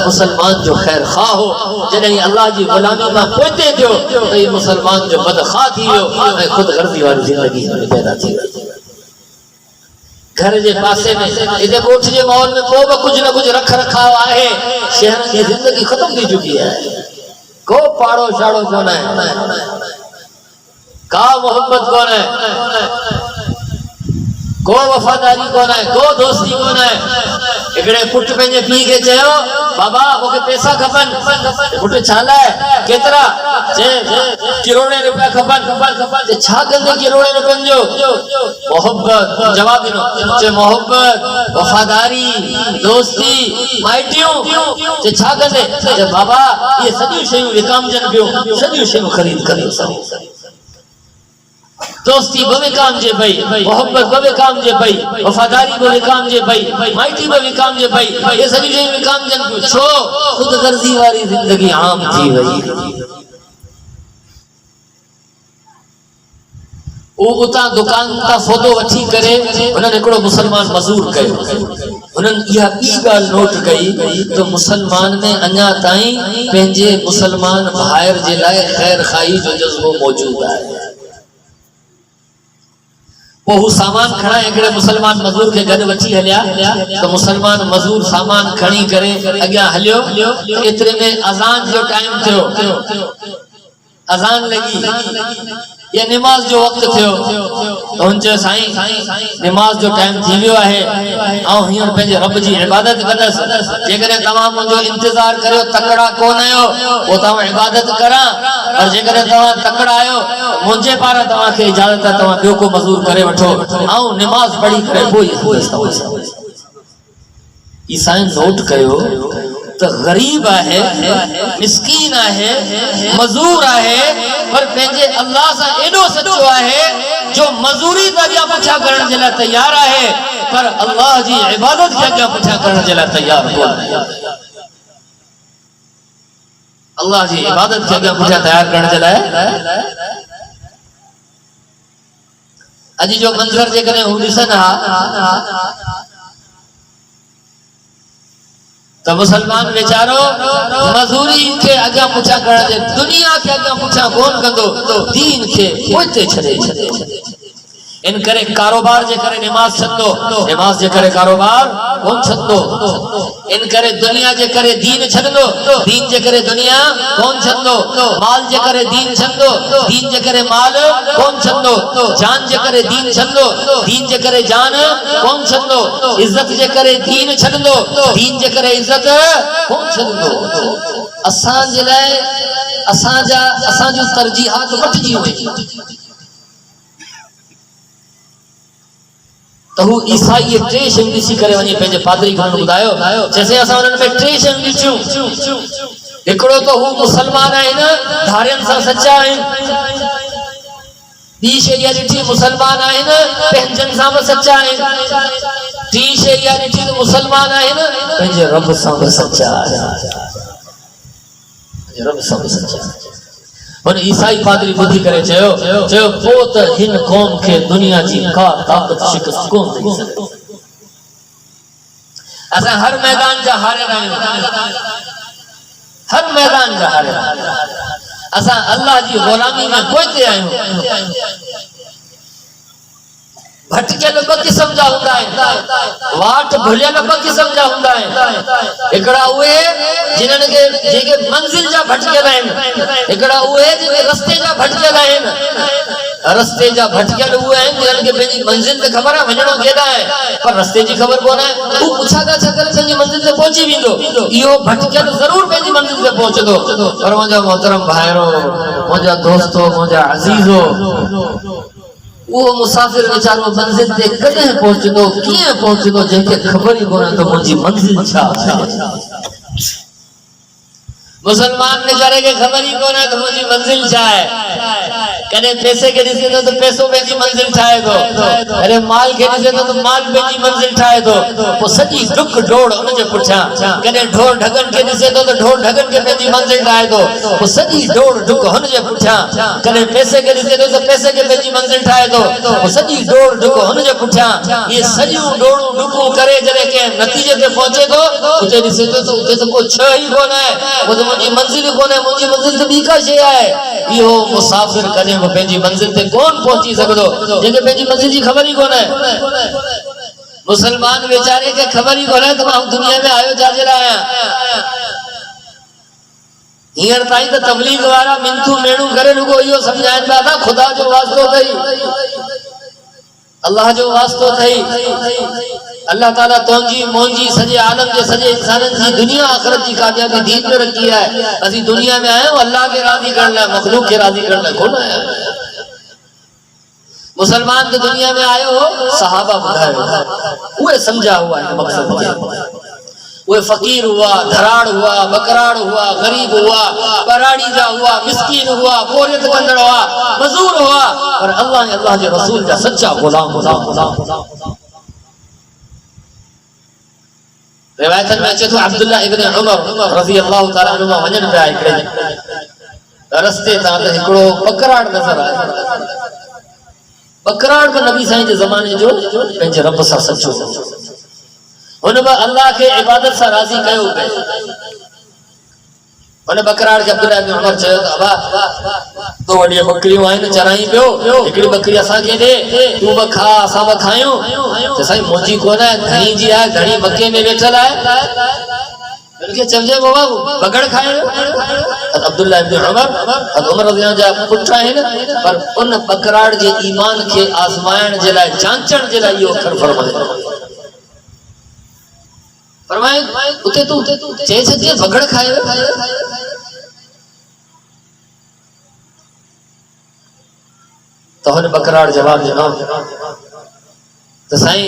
मुसलमान जो ख़ैर ख़्वाह हो। जॾहिं अल्लाह जी ग़ुलामी मां पोइते थियो त ये मुसलमान जो बदख़्वाह थी वियो ऐं ख़ुदि गर्ज़ी वारी ज़िंदगी पैदा थी वई। घर जे पासे में इते ॻोठ जे माहौल में को बि कुझु न कुझु रख रखाव आहे, शहर जी ज़िंदगी ख़त्म थी चुकी आहे। को पाड़ो शाड़ो कोन आहे, का मोहब्बत कोन आहे, को वफादारी कोन है, को दोस्ती कोन है। एकड़े पुट पंहिंजे पीउ खे चयो बाबा मूंखे पैसा खपन। पुट छा लाइ, केतिरा? करोड़े रुपया खपन। छा कंदे करोड़े रुपयनि जो? मोहब्बत। जवाब ॾिनो, मोहब्बत, वफादारी, दोस्ती, माइटियूं। छा कंदे? बाबा ये सॼियूं शयूं विकामजनि पियूं, सॼियूं शयूं ख़रीद करे दोस्ती भी विकाम जे पई, मोहब्बत भी विकाम जे पई, वफादारी भी विकाम जे पई, माइटी भी विकाम जे पई, ये सॼी शयूं विकाम जन पियूं। छो? खुद गर्जी वारी जिंदगी आम थी वई। उतां दुकान तां सौदो वठी करे उन्हनि हिकिड़ो मुसलमान मज़ूर कयो। उन्हनि इहा ॿी ॻाल्हि नोट कई त मुसलमान में अञा ताईं पंहिंजे मुसलमान भाइर जे लाइ ख़ैर खाई जो जज़्बो मौजूद आहे। वो सामान खड़ा हिकिड़े मुसलमान मज़दूर के गॾु वठी हलिया तो मुसलमान मज़दूर सामान खणी करे अॻियां हलियो। एतिरे में अज़ान जो टाइम थियो, अज़ान लगी, ये नमाज जो वक्त थियो। तो हुन चयो साईं नमाज जो टाइम थी वियो आहे, ऐं हींअर पंहिंजे रब जी इबादत कंदसि। जेकॾहिं तव्हां मुंहिंजो इंतज़ार करियो, तकड़ा कोन आहियो, पोइ तव्हां इबादत करां, और जेकॾहिं तव्हां तकड़ा आहियो मुंहिंजे पारां तव्हांखे इजाज़त आहे, तव्हां ॿियो को मज़दूर करे वठो, ऐं नमाज पढ़ी करे पोइ ईसाई नोट कयो तो गरीब है, मिस्कीन है, मजूर है, पर पंहिंजे अल्लाह से एडो सच्चो है जो मजूरी त अॻियां पुठियां करण जे लाइ तैयार है, पर अल्लाह जी इबादत खे अॻियां पुठियां करण जे लाइ तैयार कोन्हे। अल्लाह जी इबादत खे अॻियां पुठियां तैयार करण जे लाइ अॼु जो मंज़र जेकॾहिं हू ॾिसनि हा तो मुसलमान बेचारो मजूरी के अॻियां पुठियां करण जे, दुनिया के अॻियां पुठियां कोन कंदो, दीन के पोइते छॾे। इन करे कारोबार जे करे नमाज छॾंदो, नमाज जे करे कारोबार कोन छॾंदो। इन करे दुनिया जे करे दीन छॾंदो, दीन जे करे दुनिया कोन छॾंदो। माल जे करे दीन छॾंदो, दीन जे करे माल कोन छॾंदो। जान जे करे दीन छॾंदो, दीन जे करे जान कोन छॾंदो। इज्जत जे करे दीन छॾंदो, दीन जे करे इज्जत कोन छॾंदो। असां जे लाइ असांजूं तरजीहात मटिजी वई। तो हू ईसाई टे शयूं ॾिसी करे वञी पंहिंजे पादरी खान ॿुधायो, जैसे असां उन्हनि में टे शयूं ॾिठियूं। हिकिड़ो तो हू मुसलमान आहिनि, धारियनि सां सचा आहिनि। ॿी शइ इहा ॾिठी मुसलमान आहिनि, पंहिंजनि सां बि सचा आहिनि। टी शइ इहा ॾिठी त मुसलमान आहिनि, पंहिंजे रब सां बि सचा आहिनि। रब सां बि सचा आहिनि। उन ईसाई पादरी बुद्धि करे चयो पोइ त हिन कौम खे दुनिया जी का ताकत शिकस्त कोन ॾेई सघंदी। असां हर मैदान जा हारियल आहियूं, हर मैदान जा हारियल आहियूं। असां अल्लाह जी ग़ुलामी में पोइते आहियूं। भटकियल ॿ क़िस्म जा हूंदा आहिनि, वाट भुलियल ॿ क़िस्म जा हूंदा आहिनि। हिकिड़ा उहे जिन्हनि खे जेके मंज़िल जा भटकियल आहिनि, हिकिड़ा उहे जेके रस्ते जा भटकियल आहिनि। रस्ते जा भटकियल उहे आहिनि जिन्हनि खे पंहिंजी मंज़िल ते ख़बर आहे वञणो केॾां आहे, पर रस्ते जी ख़बर कोन आहे। हू पुछा था छकर पंहिंजी मंज़िल ते पहुची वेंदो। इहो भटकियल ज़रूर पंहिंजी मंज़िल ते पहुचंदो, पर मुंहिंजा मोहतरम भाइरो, मुंहिंजा दोस्तो, मुंहिंजा अज़ीज़ो, वो मुसाफिर बेचारो मंजिल ते कॾहिं पहुचंदो, कीअं पहुचंदो, जंहिंखे ख़बर ई कोन्हे त मुंहिंजी मंजिल छा आहे। मुसलमान बेचारे के खबर ही कोन है तो मुंहिंजी मंजिल छा आहे। कॾहिं पैसे के ॾिसे थो त पैसो पंहिंजी मंजिल ठाहे थो, अरे माल के ॾिसे थो त माल पंहिंजी मंजिल ठाहे थो। पोइ सॼी डुक डोड़ उनजे पुठियां। कॾहिं ढोर ढगन के ॾिसे थो त ढोर ढगन के पंहिंजी मंजिल ठाहे थो। पोइ सॼी डोड़ डुक हुनजे पुठियां। कॾहिं पैसे के ॾिसे थो त पैसे के पंहिंजी मंजिल ठाहे थो। पोइ सॼी डोड़ डुक हुनजे पुठियां। इहे सॼियूं डोड़ूं डुकूं करे जॾहिं कंहिं नतीजे ते पहुचे थो, उते ॾिसे थो त उते त को छह ई कोन आहे, मुंहिंजी मंजिल कोन है, मुंहिंजी मंजिल त ॿी का शइ आहे। इहो मुसाफ़िर कॾहिं बि पंहिंजी मंजिल ते कोन पहुची सघंदो जंहिंखे पंहिंजी मंजिल जी ख़बर ई कोन है। मुसलमान बेचारे खे ख़बर ई कोन है त मां दुनिया में आयो छाजे लाइ आहियां। हींअर ताईं त तबलीग वारा मिनथू मेणू करे रुगो इहो सम्झाइनि पिया था ख़ुदा जो वास्तो अथई, अल्लाह जो वास्तो थई अल्लाह ताला तोंजी मोंजी सजे आलम जे सजे इंसानन जी दुनिया आखिरत जी कामयाबी दीन में रखी है। असी दुनिया में आए अल्लाह के राजी करना है, मखलूक के राजी करना कौन आया। मुसलमान तो दुनिया में आयो सहाबा बुधायो वो समझा हुआ है मकसद के। वो फकीर हुआ, धराड़ हुआ, बकराड़ हुआ, गरीब हुआ, पराड़ी जा हुआ, मिस्कीन हुआ, बोरियत कंदड़ हुआ, मजूर हुआ, और अल्लाह के रसूल का सच्चा गुलाम गुलाम। रिवायत में अचे तो अब्दुल्ला इब्न उमर रज़ी अल्लाह तआला अन्हुमा वजन पे आए रस्ते ता त हिकड़ो बकराड़ नजर आयो। बकराड़ को नबी साईं के जमाने जो पंहिंजे रब सां सच्चो हुन अल्लाह के इबादत से राजी कयो पे। हुन बकराड़ के अब्दुल्ला इब्न उमर चयो त अबा तो वडी बकरियूं आहिनि चराई पियो, हिकड़ी बकरी असा के दे तू ब खा असा ब खायो। त साईं मोजी कोन है धणी जी है, धणी बके में बैठल है, उनके चमजे बाबा बगड़ खाए। अब्दुल्ला इब्न उमर रज़ियल्लाहु जा पुट आहिनि, पर उन बकराड़ जे ईमान के आजमाइण जे लाइ जांचण जे लाइ इहो अखर फरमाए उते तू चए सके बगड़ खाए। तो हुन बकराड़ जवाब ॾिनो त साईं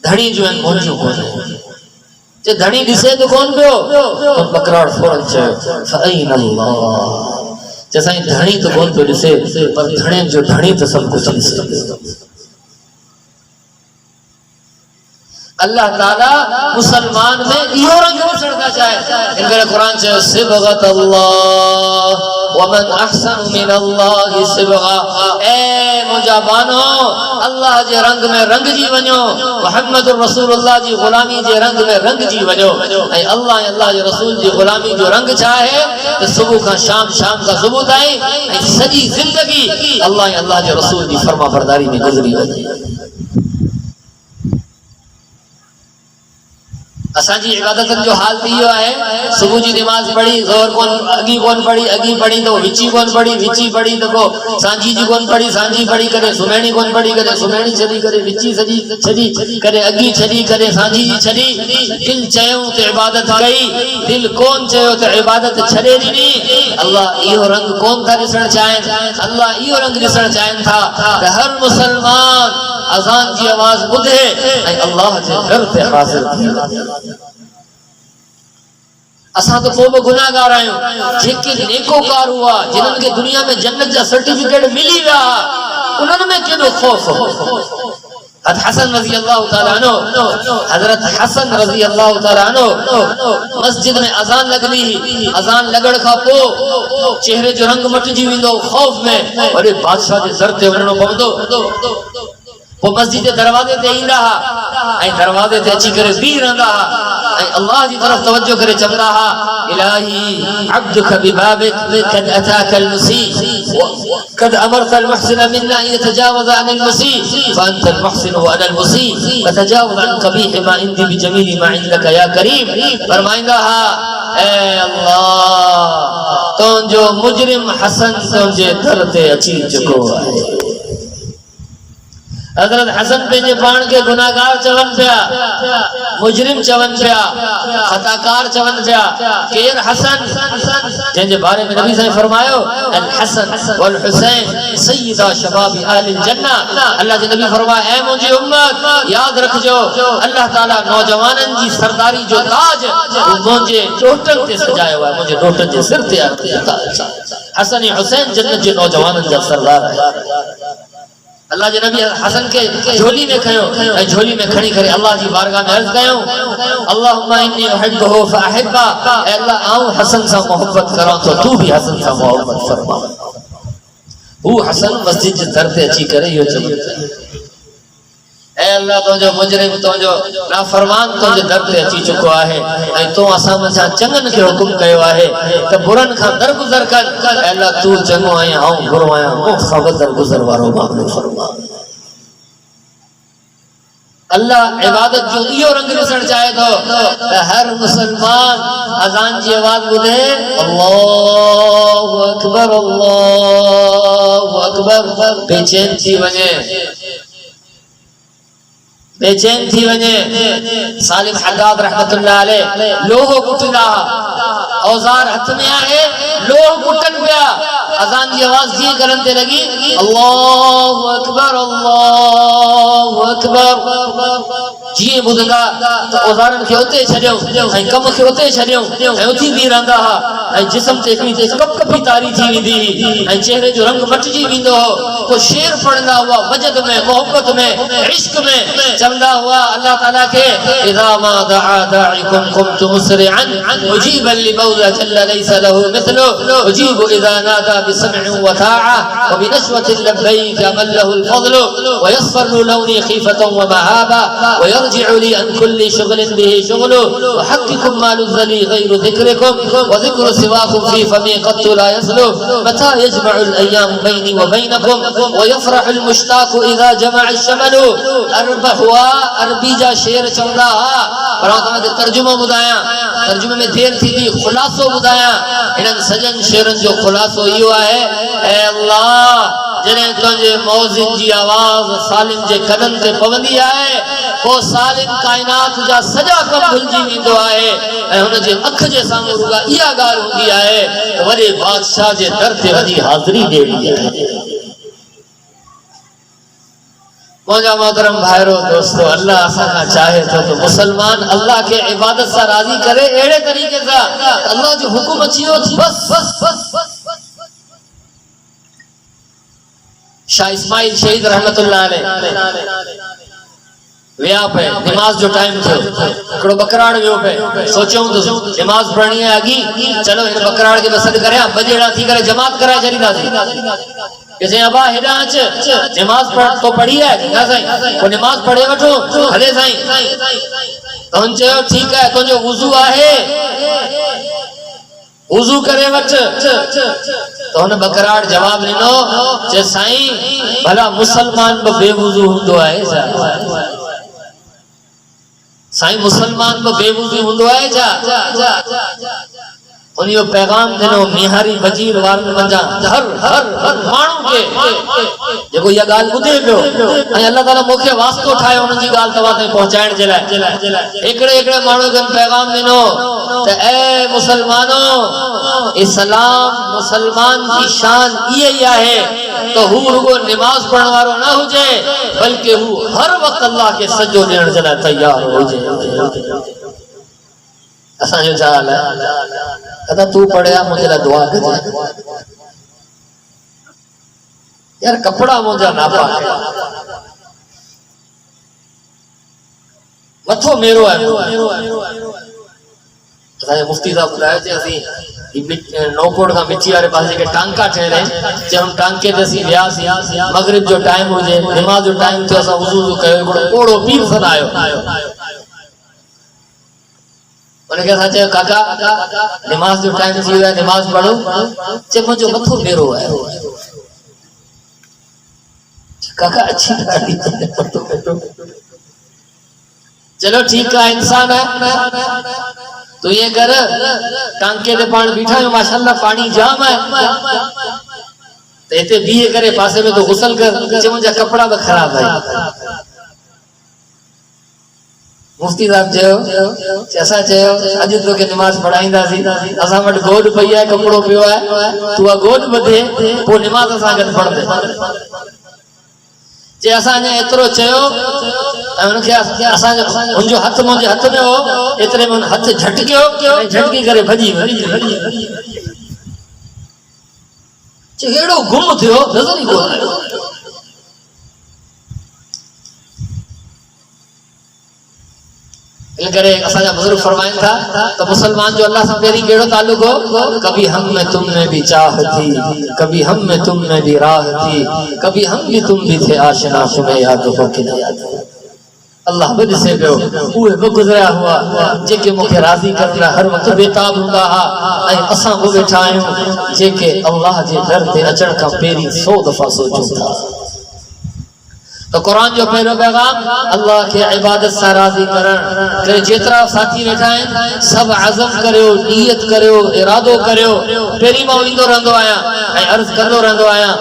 धणी जो आहिनि मुंहिंजूं कोन्हे। जे धणी ॾिसे तो कोन पियो तो बकराड़ फौरन चयो फ़अैन अल्लाह। जे साईं धणी तो कोन पियो ॾिसे पर धणे जो धणी तो सब कुछ ॾिसे। अल्लाह ताला मुसलमान में इहो रंग ॾिसणु चाहे। इन करे कुरान चयो सिबगत अल्लाह वमन अहसन मिन अल्लाह सिबगा। ए मुंहिंजा बानो अल्लाह जे रंग में रंग जी वञो, मुहम्मद रसूलुल्लाह जी गुलामी जे रंग में रंग जी वञो। ऐं अल्लाह जे रसूल जी गुलामी जो रंग छा आहे त सुबह का शाम, शाम का सुबह ताईं ऐं सॼी ज़िंदगी अल्लाह जे रसूल जी फर्मा बरदारी में गुज़री वञे। असांजी इबादतन जो हाल थी वियो आहे। सुबह जी नमाज पढ़ी ज़ोहर कोन अगी कोन पढ़ी, अगी पढ़ी तो विची कोन पढ़ी, विची पढ़ी तो को सांझी जी कोन पढ़ी, सांझी पढ़ी करे सुमेणी कोन पढ़ी, करे सुमेणी छदी, करे विची सजी छदी, करे अगी छदी, करे सांझी जी छदी। दिल चयो तो इबादत कई, दिल कोन चयो तो इबादत छड़े ॾिनी। अल्लाह इहो रंग कोन था ॾिसण चाहिनि, अल्लाह इहो रंग ॾिसण चाहिनि था त हर मुसलमान अज़ान जी आवाज़ ॿुधे ऐं अल्लाह जे दर ते हाज़िर थिए। असा तो को गुनाहगार आयो, जेके नेकोकार हुआ जिन्हनि के दुनिया में जन्नत जा सर्टिफिकेट मिली विया उन्हनि में केॾो खौफ हो। हसन रज़ी अल्लाह तआला अन्हु, हजरत हसन रज़ी अल्लाह तआला अन्हु मस्जिद में अज़ान लगनी, अज़ान लगण खां पोइ चेहरे जो रंग मटिजी वेंदो खौफ में, वॾे बादशाह जे दर ते वञणो पवंदो। वो मस्जिद के दरवाजे ते ईंदा हा ऐं दरवाजे ते अची करे बीह रहंदा हा ऐं अल्लाह जी तरफ तवज्जो करे चवंदा हा इलाही अब्दुक बिबाबिक कद अताक अलमुसी कद अमरत अलमुहसिन मिन्ना यतजावज अन अलमुसी फअंत अलमुहसिन व अना अलमुसी फतजावज अन कबीह मा इंदी बिजमील मा इंदक या करीम। फरमाइंदा हा ए अल्लाह तो जो मुजरिम हसन तो जे दर ते अची चुको है। हजरत हसन पंहिंजे पाण के गुनाहगार चवन पिया, मुजरिम चवन पिया, खताकार चवन पिया। केर हसन जंहिंजे बारे में नबी साईं फरमायो अल हसन वल हुसैन सय्यदा शबाब अहलिल जन्ना। अल्लाह जे नबी फरमाया ए मुंहिंजी उम्मत याद रखजो अल्लाह ताला नौजवाननि जी सरदारी जो ताज मुंहिंजे ॾोटनि ते सजायो आहे, मुंहिंजे ॾोटनि जे सिर ते आहे। हसन ऐं हुसैन जन्नत जे नौजवाननि जा सरदार आहिनि। अल्लाह जे नबी हसन के झोली में खयो ऐं झोली में खणी करे अल्लाह जी बारगाह में अर्ज कयो अल्लाहुम्मा इन्नी उहिब्बुहु फअहिब्बा। ऐ अल्लाह आऊं हसन सां मोहब्बत करां तो तू भी हसन सां मोहब्बत फरमा। हू हसन मस्जिद जे दर ते अची करे इहो चयो ऐ अल्लाह तुंहिंजो मुजरिम तुंहिंजो नाफरमान तुंहिंजे दर ते अची चुको आहे ऐं तूं असां मथां चङनि खे हुकुम कयो आहे त बुरनि खां दरगुज़र कर। ऐ अल्लाह तूं चङो आहीं आऊं बुरो आहियां, मूंखां दरगुज़र वारो मामलो फरमा। अल्लाह इबादत जो इहो रंग ॾिसण चाहे थो त हर मुसलमान अज़ान जी आवाज़ ॿुधे अल्लाहु अकबर बेचैन थी वञे, बेचैन थी वञे। सालिम हद्दाद रहमतुल्लाह अलैह लोहो कुटंदा, औज़ार हथ में आहे, लोहो कुटन पिया। अज़ान जी आवाज़ जीअं करन ते लगी अल्लाहु अकबर जीअं ॿुधंदा त औज़ारनि खे उते छॾियो ऐं कम खे उते छॾियो ऐं उथी बीह रहंदा हुआ ऐं जिस्म ते हिकिड़ी कपकपी तारी थी वेंदी हुई ऐं चेहरे जो रंग मटिजी वेंदो हो। को शेर पढ़ंदा हुआ मजद में, मोहब्बत में, इश्क में, चवंदा हुआ अल्लाह ताला के इज़ा मा दआ दाइकुम कुमतु मुसरिअन मुजीबन लिमौला जल्ल लैसा लहू मिथलु उजीबु इज़ा नादा बिसमअ व ताआ व बिनशवति लब्बैक अमल लहुल फज़लु व यस्फरु लौनी खीफतन व महाबा व यरजिउ ली अन कुल्ली शुगलिन बिही शुगलु व हक्कुकुम मा लुज़ली गैरु ज़िक्रिकुम व ज़िक्रु सिवाकुम फी फमी क़त्तु ला यसलु मता यजमउल अय्याम बैनी व बैनकुम व यफ़रहुल मुश्ताक़ु इज़ा जमअ शमलु। अरब हुआ अरबी जा शेर चवंदा हा, पर तव्हांखे तर्जुमो ॿुधायां, तर्जुमे में देर थी थी, ख़ुलासो ॿुधायां। इन्हनि सजन शेरनि जो ख़ुलासो इहो आहे, ऐ अल्लाह जॾहिं तुंहिंजे मौज़िन जी आवाज़ सालिम जे कदनि ते पवंदी आहे पोइ सालिम काइनात जा सॼा कम भुलिजी वेंदो आहे ऐं हुन जे अख जे साम्हूं रुॻा इहा ॻाल्हि हूंदी आहे त वॾे बादशाह जे दर ते वञी हाज़िरी ॾियणी आहे। मुंहिंजा मोहतरम भाइरो दोस्तो, अल्लाह असां चाहे थो तो मुसलमान अल्लाह के इबादत सां राज़ी करे अहिड़े तरीक़े सां अल्लाह जो हुकुम अची वियो बस बस बस बस। शाह इस्माइल शहीद रहमतुल्लाह अलैह विया पे, नमाज जो टाइम थियो, हिकिड़ो बकराड़ वियो पे, सोचियो तो नमाज पढ़णी है अगी, चलो हिन बकराड़ के बसद करे बजेड़ा थी करे जमात कराए छॾींदासीं। किसे अबा हेॾा अच, नमाज पढ़ तो पढ़ी है ना साईं, को नमाज पढ़े वठो, हले साईं। तो हुन चयो ठीक है, तुंहिंजो वुज़ू आहे, वुज़ू करे वठ। तो हुन बकराड़ जवाब ॾिनो, चए साईं भला मुसलमान बि बेवुज़ू हूंदो आहे छा? साईं मुसलमान बि बेवुज़ू हूंदो आहे छा? उन जो पैगाम दिनो मिहारी वजीर वारनि मंझां हर हर हर माण्हू खे जेको इहा ॻाल्हि ॿुधे पियो ऐं अल्लाह ताला मूंखे वास्तो ठाहियो उन्हनि जी ॻाल्हि तव्हां ताईं पहुचाइण जे लाइ। हिकिड़े माण्हू खे पैगाम ॾिनो त ऐ मुसलमानो, इस्लाम मुसलमान जी शान इहा ई आहे त हू रुगो नमाज पढ़ण वारो न हुजे बल्कि हू हर वक़्तु अल्लाह खे सजो ॾियण जे लाइ तयार हुजे। असांजो छा हाल आहे? दादा तू पढ़िया मुंहिंजे लाइ दुआ कजे यार, कपड़ा मुंहिंजा ना पाए, मथो मेरो आहे। असांजे मुफ्ती साहब ॿुधायो चई असीं नौकोट खां मिठी वारे पासे के टांका ठहियल आहिनि, चयूं टांके ते असीं वियासीं, मगरिब जो टाइम हुजे, नमाज़ जो टाइम थियो, असां वुज़ू कयो, हिकिड़ो कोड़ो पीर सदायो। उनखे असां चयो काका नमाज़ जो टाइम थी वियो आहे, नमाज़ पढ़ो। चए मुंहिंजो मथो मेरो आहे। काका अच्छी चलो ठीक है, इंसान है तो ये कर, टांके ते पाण बीठा आहियूं माशाअल्लाह, पानी जाम है, तो इते बीह करे पासे में तो गुसल कर। चए मुंहिंजा कपड़ा भी खराब है। मुफ्ती साहब चयो असां चयो अॼु तोखे नमाज़ पढ़ाईंदासीं, असां वटि गोॾ पई आहे, कपिड़ो पियो आहे, तूं उहा गोॾ ॿधे पोइ नमाज़ सां गॾु पढ़ंदे। जे असां अञा एतिरो चयो ऐं हुनखे असांजो हुनजो हथ मुंहिंजे हथ में हो, एतिरे में हुन हथ झटकियो ऐं झटकी करे भॼी अहिड़ो गुम थियो, नज़र ई कोन आयो। इन करे असांजा बुजुर्ग फरमाइनि था तो मुसलमान जो अल्लाह सां पहिरीं कहिड़ो ताल्लुक हो? कभी हम में तुम में भी चाह थी, कभी हम में तुम में भी राह थी, कभी हम भी तुम भी थे आशना, तुम्हें याद हो कि न याद हो। अल्लाह बि ॾिसे पियो, उहे बि गुज़रिया हुआ जेके मूंखे राज़ी करण लाइ हर वक़्तु बेताब हूंदा हुआ, ऐं असां बि वेठा आहियूं जेके अल्लाह जे दर ते अचण खां पहिरीं 100 दफ़ा सोचूं था। तो कुरान जो पहलो पैगाम अल्लाह के इबादत से राजी करण करे जेतरा साथी वेठा आहिनि सब अज़म करियो नियत करियो इरादो करियो पहिरीं मां ईंदो रहंदो आहियां ऐं अर्ज़ कंदो रहंदो आहियां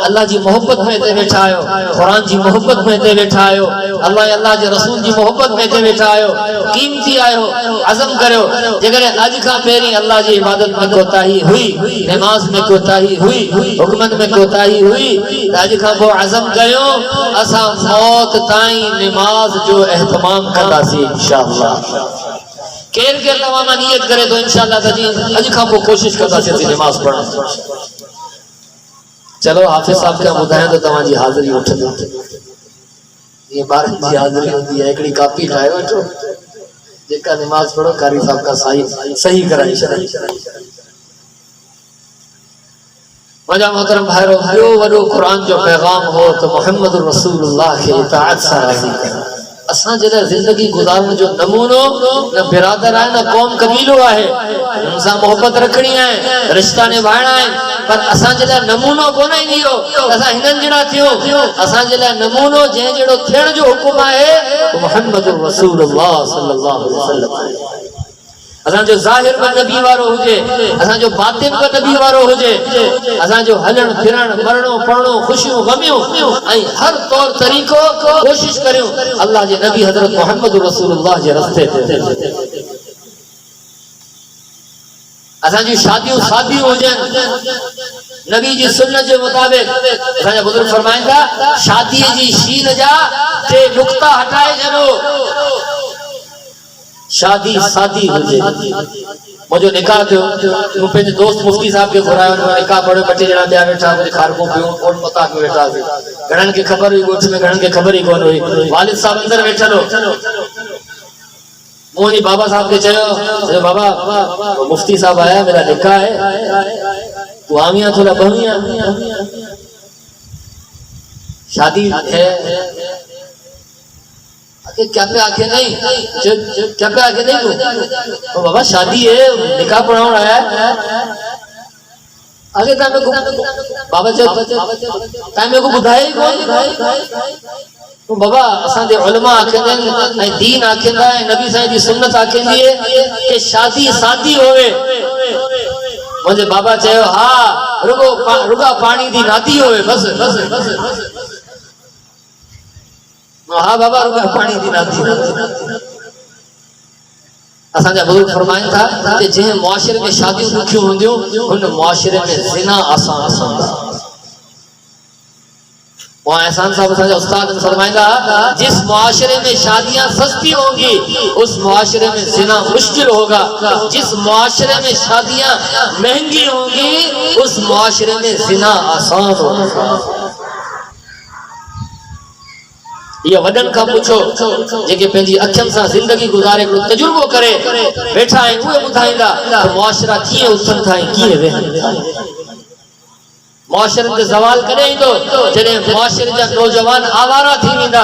अल्लाह जी मोहब्बत में हिते वेठा आहियो कुरान जी मोहब्बत में हिते वेठा आहियो अल्लाह जे रसूल जी मोहब्बत में हिते वेठा आहियो कीमती आहियो अज़म करियो जेकॾहिं अॼु खां पहिरीं अल्लाह जी इबादत में कोताही हुई नमाज में कोताही हुई हुकमनि में कोताही हुई त अॼु खां पोइ अज़म करियो असा मौत ताई नमाज जो एहतमाम कंदासीं इंशाअल्लाह केर केर तमाम नियत करे तो इंशाअल्लाह तजी अज खां को कोशिश करदासीं नमाज पढ़ण चलो हाफिज साहब के बुधाए तो तवा जी हाजिरी उठंदी ये बार जी हाजिरी होती है एकड़ी कॉपी ठाए वठो जेका नमाज पढ़ो कारी साहब का सही कराई शराई मजा मोहतरम भाईरो भाइयों वडो कुरान जो पैगाम हो तो मोहम्मद रसूलुल्लाह के इताअत से राजी कर असा जे जिंदगी गुजारण जो नमूनो न बिरादर है न कौम कबीलो है उनसा मोहब्बत रखनी है रिश्ता निभाना है पर असा जे नमूनो कोन इंदियो असा हिनन जड़ा थियो असा जे नमूनो जे जड़ो थियण जो हुकुम है मोहम्मद रसूलुल्लाह सल्लल्लाहु अलैहि वसल्लम असा जो जाहिर में नबी वारो हुजे असा जो बातिन में नबी वारो हुजे असा जो हलण फिरण मरणो पढ़णो खुशियों गमियों ऐं हर तौर तरीको कोशिश करियो अल्लाह जे नबी हजरत मोहम्मद रसूलुल्लाह जे रास्ते ते असा जी शादियों सादी हुजन नबी जी सुन्नत के मुताबिक असा बुजुर्ग फरमाइंदा शादी जी शीन जा ते नुक्ता हटाए जरो शादी सादी हुजे मुझे निकाह थियो मु पे दोस्त मुफ्ती साहब के घुरायो निकाह पढ़ो बटे जना बिया बैठा मुझे खारको पियो कोट पता के बैठा से घणन के खबर हुई गोठ में घणन के खबर ही कोन हुई वालिद साहब अंदर बैठलो मोनी बाबा साहब के चयो बाबा मुफ्ती साहब आया मेरा निकाह है तू आमिया थोड़ा बहिया शादी है क्या पे आके नहीं क्या पे आके नहीं तो बाबा शादी है निकाह पढ़ाने आया है आगे तामे को बाबा तामे को बुधाई कौन तो बाबा असा दे उलमा आखेंदे ऐ दीन आखेंदा है नबी साईं दी सुन्नत आखेंदी है कि शादी सादी होवे मुझे बाबा चयो हां रुगा पानी दी नादी होवे बस बस बस हाँ बाबा रुगा पानी दी नादी असा जा बुजुर्ग फरमाइन था कि जे मुआशरे में शादी दुखी होंदियो उन मुआशरे में जिना आसान आसान वो एहसान साहब असा उस्ताद फरमाइंदा जिस मुआशरे में शादियां सस्ती होंगी उस मुआशरे में जिना मुश्किल होगा जिस मुआशरे में शादियां महंगी होंगी उस मुआशरे में जिना आसान होगा ये वडन का पूछो जेके पेंजी अखियन सा जिंदगी गुजारे को तजुर्बो करे बैठा है उहे बुधाइंदा तो मुआशरा किए उथन थाई किए वे मुआशरे ते जवाल करे इंदो जने मुआशरे जा नौजवान आवारा थी विंदा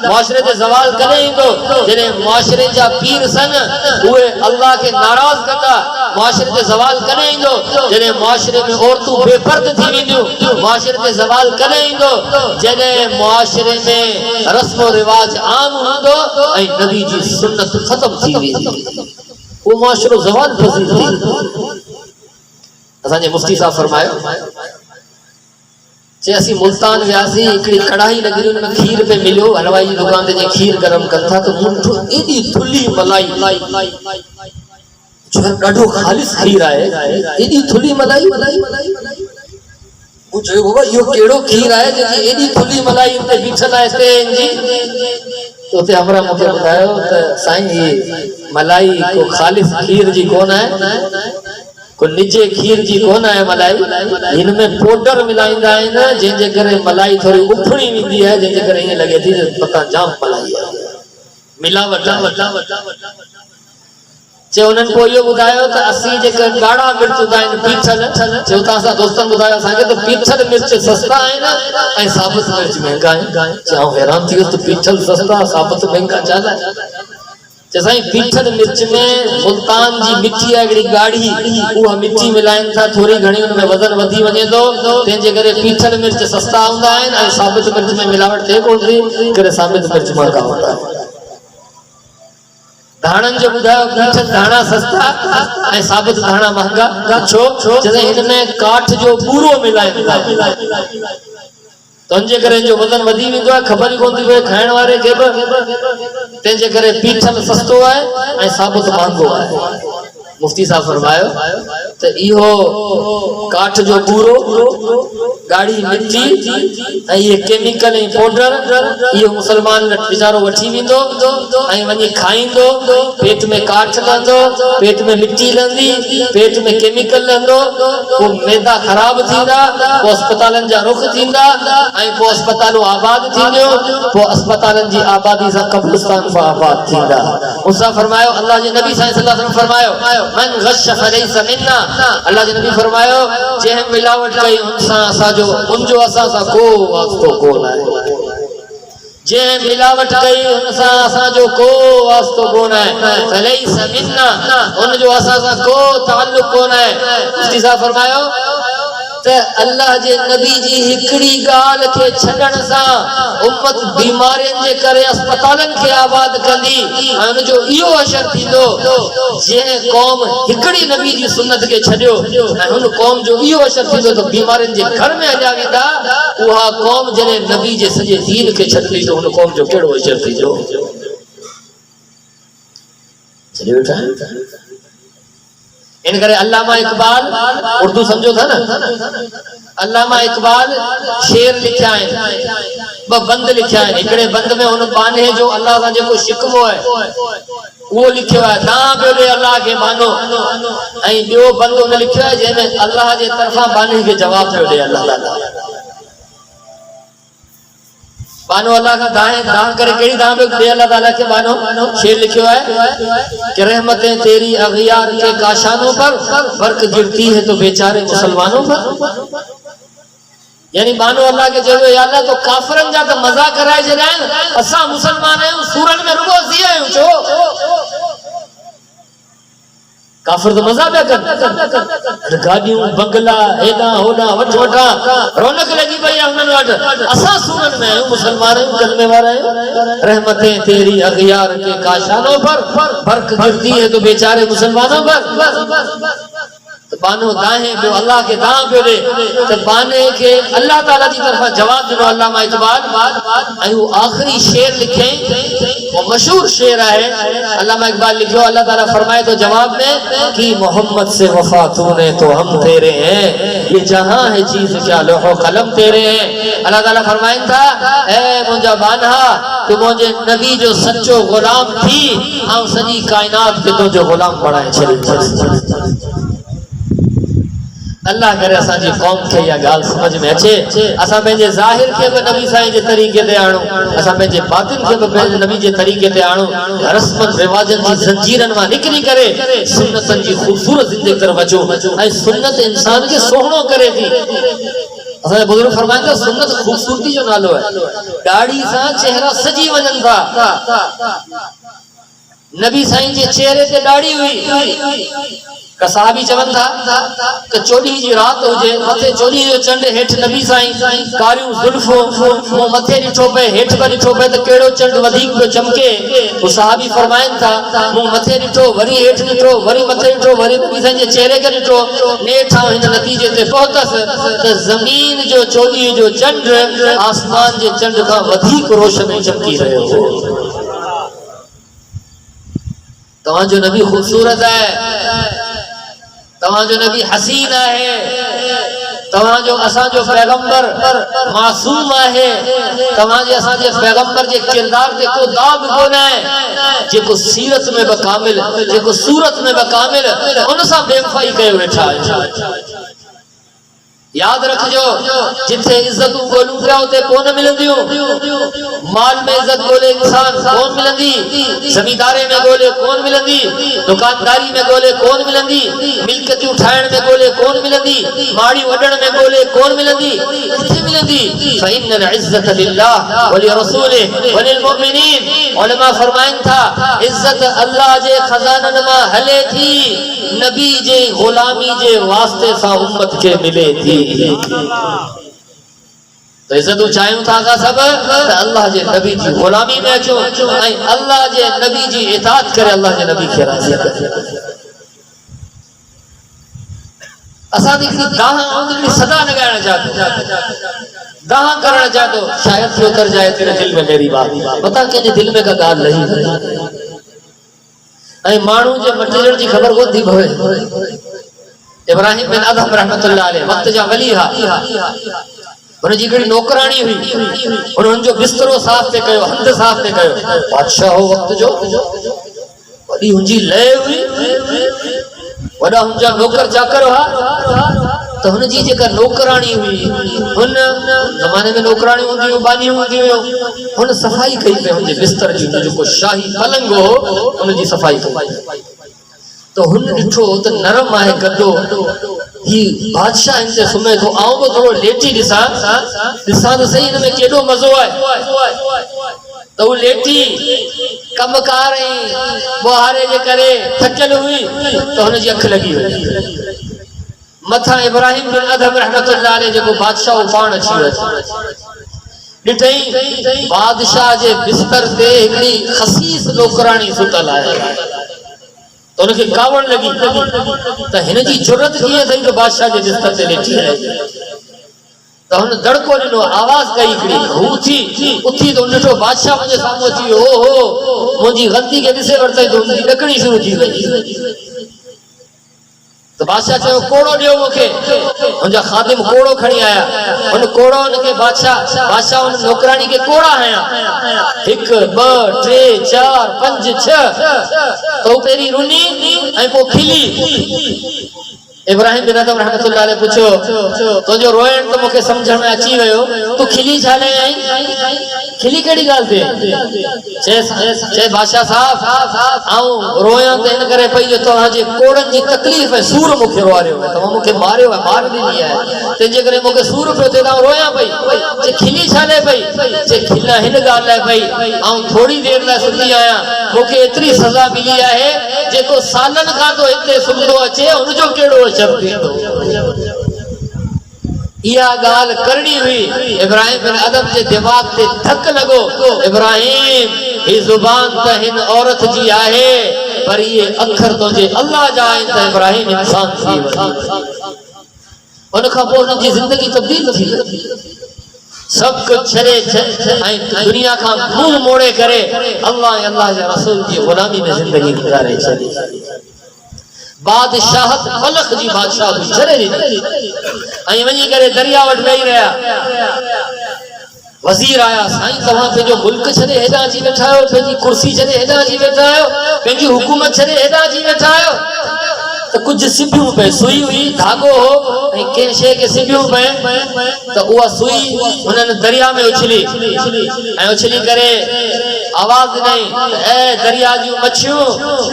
मुआशरे ते जवाल करे इंदो जने मुआशरे जा पीर सन उहे अल्लाह के नाराज करदा मुआशरे ते जवाल करे इंदो जने मुआशरे में औरतों बेपर्द थी विंदियो मुआशरे ते जवाल करे इंदो जने मुआशरे में रस्म और रिवाज आम हुंदो ऐ नबी जी सुन्नत खत्म थी वेंदी वो मुआशरो जवाल पसीद थी असा जे मुफ्ती साहब फरमायो जे असी मुल्तान व्यासी एकड़ी कढ़ाई लगी उनमें खीर पे मिलो हलवाई की दुकान ते जे खीर गरम करता तो मुठो एडी थुली मलाई जो डाढो खालिस खीर है एडी थुली मलाई वो जो बाबा यो केड़ो खीर है जे एडी थुली मलाई उते बिछल है स्टेन जी तो ते हमरा मुके बतायो त साईं ये मलाई को खालिस खीर जी कोन है को निजे खीर जी कोन है मलाई इनमें पाउडर मिलाइंदा है ना जे करे मलाई थोड़ी उफड़ी विंदी है जे करे ये लगे थी पता जाम मलाई है मिलावट जे उनन को यो बुधायो त असी जे गाढ़ा मिर्च उदाइन पीछल जे तासा दोस्तन बुधायो संगे तो पीछल मिर्च सस्ता है ना ए साबुत मिर्च महंगा है जाओ हैरान थियो तो पीछल सस्ता साबुत महंगा ज्यादा जैसे पीठल मिर्च में मुल्तान जी मिट्टी हिकिड़ी गाढ़ी उहा मिट्टी मिलाइन था थोड़ी घणी उन में वजन वधी वञे थो तंहिंजे करे पीठल मिर्च सस्ता हूंदा आहिनि ऐं साबित मिर्च में मिलावट थिए कोन थी करे साबित मिर्च महांगा हूंदा आहिनि। धाणन जो बुधायो पीठल धाणा सस्ता ऐं साबित धाणा महंगा छो जैसे इनमें काठ जो पूरो मिलाइन था तंहिंजे करे जो वजन वधी वेंदो आहे ख़बर ई कोन थी पए खाइण वारे खे बि तंहिंजे करे पीठल सस्तो आहे ऐं साबित महांगो आहे। मुफ्ती साहब फरमायो त इहो काठ जो पूरो गाड़ी मिट्टी ऐं ये केमिकल ऐं पाउडर इहो मुसलमान वीचारो वठी वेंदो ऐं वञी खाईंदो पेट में काठ लहंदो पेट में मिट्टी लहंदी पेट में केमिकल लहंदो पोइ मैदा ख़राब थींदा पोइ अस्पतालनि जा रुख थींदा ऐं पोइ अस्पतालूं आबाद थींदियूं पोइ अस्पतालनि जी आबादी सां कब्रिस्तान आबाद थींदा। मुसा फरमायो अल्लाह जे नबी सल्लल्लाहु अलैहि वसल्लम फरमायो मन गश फलैस मिन्ना अल्लाह जे नबी फरमायो जंहिं मिलावट कई उन सां असांजो उनजो असां सां को वास्तो कोन आहे जंहिं मिलावट कई उन सां असांजो को वास्तो कोन आहे फलैस मिन्ना उनजो असां सां को ताल्लुक कोन आहे। मुफ्ती साहब फरमायो त अल्लाह जे नबी जी हिकड़ी गाल के छडण सा उम्मत बीमारियन जे करे अस्पतालन के आबाद कंदी उन जो इयो असर थींदो जे कौम हिकड़ी नबी जी सुन्नत के छडियो उन कौम जो इयो असर थींदो तो बीमारियन जे घर में हलिया वेंदा उहा कौम जने नबी जे सजे दीन के छडली तो उन कौम जो केड़ो असर थींदो चलिए बेटा। इन करे अल्लामा इकबाल उर्दू समझो था ना अल्लामा इकबाल शेर लिखा है ब बंद लिखा है हिकड़े बंद में उन बाने जो अल्लाह का जो शिकवो है वो लिखियो है ता पे अल्लाह के मानो ऐं बियो बंद उन लिखियो है जंहिंमें अल्लाह जे तरफा बाने के जवाब पियो दे अल्लाह ताला बानो अल्लाह का दाएं दां करे केड़ी दां पे दे अल्लाह ताला के बानो शेर लिखियो है कि रहमतें तेरी अगियार के काशानों पर बरक गिरती है तो बेचारे मुसलमानों पर यानी बानो अल्लाह के चयो या अल्लाह तो काफरन जा तो मजाक कराए जरान असा मुसलमान आयो सूरन में रुगो सी आयो छो काफिर तो मजा पे कर गाड़ियों बंगला हेदा होना वठ वठा रौनक लगी पई उन्हनि वट असा सूरन में आयो मुसलमान आयो कलमे वाला आयो रहमतें तेरी अगियार के काशानों पर बरक गिरती है तो बेचारे मुसलमानों पर तो बानो दाएं पे अल्लाह के दां पे दे तो बाने के अल्लाह ताला की तरफा जवाब दिनो अल्लामा इकबाल आई वो आखिरी शेर लिखे वो मशहूर शेर है अल्लामा इकबाल लिखो अल्लाह ताला फरमाए तो जवाब में कि मोहम्मद से वफा तूने तो हम तेरे हैं ये जहां है चीज क्या लोहो कलम तेरे हैं। अल्लाह ताला फरमाए था ए मुझा बानहा तू मुझे नबी जो सच्चो गुलाम थी हम सजी कायनात के तो जो गुलाम बनाए चली अल्लाह करे असांजी कौम खे इहा ॻाल्हि समझ में अचे असां पंहिंजे ज़ाहिर खे बि नबी साईं जे तरीक़े ते आणूं असां पंहिंजे बातिन खे बि पंहिंजे नबी जे तरीक़े ते आणूं रस्मनि रिवाजनि जी ज़ंजीरनि मां निकिरी करे सुन्नतनि जी ख़ूबसूरत ज़िंदगी तरफ़ अचो ऐं सुन्नत इंसान खे सुहिणो करे थी। असांजे बुज़ुर्ग फरमाइनि था सुन्नत ख़ूबसूरती जो नालो आहे दाढ़ी सां चेहरा सजी वञनि था नबी साईं जे चेहरे ते दाढ़ी हुई कसाबी चवन था कि चोली जी रात हुजे मथे चोली जो चंड हेठ नबी साईं कारियूं जुल्फो मथे ॾिठो पे हेठ पर ॾिठो पे तो केड़ो चंड वधीक पियो चमके वो सहाबी फरमाइन था मूं मथे ॾिठो वरी हेठ ॾिठो वरी मथे ॾिठो वरी नबी साईं जे चेहरे के ॾिठो नेठा हिन नतीजे ते पहुतस त ज़मीन जो चोली जो चंड आसमान जे चंड का वधीक रोशन चमकी रहियो हो। तव्हां जो नबी खूबसूरत है तव्हां जो नबी हसीन है तव्हां जो असां जो पैगंबर मासूम है तव्हां जे असां जे पैगंबर जे किरदार ते को दाग कोन है जेको सीरत में बि कामिल जेको सूरत में बि कामिल उन सां बेवफाई कयो वेठा है। याद रखजो जिथे इज्जत गोलू पिया उते कोन मिलंदियूं माल में इज्जत गोले इंसान कोन मिलंदी जमींदारे में गोले कोन मिलंदी दुकानदारी में गोले कोन मिलंदी मिल्कियतूं ठाहिण में गोले कोन मिलंदी माड़ी वडण में गोले कोन मिलंदी किथे मिलंदी थींदी फ़इन्नल इज़्ज़त लिल्लाह व लिरसूलिहि व लिलमुमिनीन। उलमा फरमाइन था इज्जत अल्लाह जे खजानन मां हले थी, नबी जे गुलामी जे वास्ते सां उम्मत के मिले थी। तो इज्जत चाहियूं था सब अल्लाह जे नबी जी गुलामी में अचो ऐं अल्लाह जे नबी जी इताअत करे, अल्लाह जे नबी खे राज़ी करे। असां दी दाह औंदड़ी सदा लगाइण चाहतो, दाह करण चाहतो, शायद थी उतर जाए तेरे दिल में मेरी बात, पता के दिल में का गाल नहीं ऐं माण्हू जे मटिजण जी ख़बर कोन थी पवे। इब्राहिम बिन अदहम रहमतुल्लाह अलैह वक्त जा वली हा, उन जी हिकिड़ी नौकरानी हुई, उन्हनि जो बिस्तरो साफ़ पे कयो, हंध साफ़ पे कयो। बादशाह हो वक्त जो, वॾी हुनजी लय हुई, वॾा हुनजा नौकर चाकर हुआ। तो हुन जी जेका नौकरानी हुई, हुन ज़माने में नौकरानी हूंदी हुयूं, बानियूं हूंदी हुयूं, हुन सफ़ाई कई पे हुनजे बिस्तर जी, जेको शाही पलंग हो हुन जी सफ़ाई कई। तो हुन ॾिठो त नरम आहे गद्दो, ही बादशाह इन ते सुम्हे थो, आऊं बि थोरो लेटी ॾिसां त सही हिन में केॾो मज़ो आहे। तो वो लेटी कमकार बुहारे जे करे थकियल हुई, तो हुन जी अख लगी हुई। मथा इब्राहिम बिन अदहम रहमतुल्लाह अलैह जेको बादशाह हो पाण अची वियो, ॾिठई बादशाह जे बिस्तर ते हिकिड़ी खसीस नौकरानी सुतल आहे। तो उनके कावड़ लगी तो हिन जी जुर्रत कीअं थई तो बादशाह जे बिस्तर ते लेटी आहे। तो हुन दड़को ॾिनो, आवाज़ कई हिकिड़ी, हू थी उथी तो ॾिठो बादशाह मुंहिंजे साम्हूं अची वियो। ओहो मुंहिंजी ग़लती खे ॾिसे वरितई तो हुनजी ॾकणी शुरू थी वई। तो बादशाह चयो कोड़ो ॾियो मूंखे, मुंहिंजा ख़ादिम कोड़ो खणी आया। हुन कोड़ो हुनखे बादशाह हुन नौकरानी खे कोड़ा हया, 1 2 3 4 5 6। तो पहिरीं रुनी ऐं पोइ खिली। इब्राहिम बिन अदहम रहमतुल्लाह अलैह पुछो तुंहिंजो रोइण तो मूंखे सम्झ में अची वियो, तू खिली छा लाइ आई? खिली कहिड़ी ॻाल्हि ते? चए बादशाह साहब आऊं रोयां त इन करे पई जो तव्हांजे कोड़नि जी तकलीफ़ है, सूर मूंखे रोआरियो है, तव्हां मूंखे मारियो है, मार ॾिनी आहे, तंहिंजे करे मूंखे सूर पियो थिए, तव्हां रोयां पई। चए खिली छा लाइ पई? चए खिला हिन ॻाल्हि लाइ पई आऊं थोरी देरि लाइ सुम्ही आहियां, मूंखे एतिरी सज़ा मिली आहे जेको सालनि खां तो हिते सुम्हंदो अचे हुनजो कहिड़ो असर थींदो। इहा ॻाल्हि करणी हुई। इब्राहिम बिन अदहम जे दिमाग़ ते धक लॻो, इब्राहिम ही ज़ुबान त हिन औरत जी आहे पर ये अखर तुंहिंजे अल्लाह जा आहिनि। त इब्राहिम इंसान थी वियो। उन खां पोइ हुन जी ज़िंदगी तब्दील थी वई। सब कुछ छॾे ऐं दुनिया खां मुंहुं मोड़े करे अल्लाह जे रसूल जी ग़ुलामी में ज़िंदगी गुज़ारे छॾी। बादशाहत मलक जी बादशाह छॾे ॾिनी ऐं वञी करे दरिया वटि वेही रहिया। वज़ीर आया, साईं तव्हां पंहिंजो मुल्क छॾे हेॾां अची वेठा आहियो, पंहिंजी कुर्सी छॾे हेॾां अची वेठा आहियो, पंहिंजी हुकूमत छॾे हेॾां अची वेठा आहियो। तो कुछ सिबियूं पे, सुई हुई, धागो हो ऐं कंहिं शइ खे सिबियूं पे, तो उहा सुई हुननि दरिया में उछली ऐं उछली करे आवाज़ ॾिनई, ऐ दरिया जूं मच्छियूं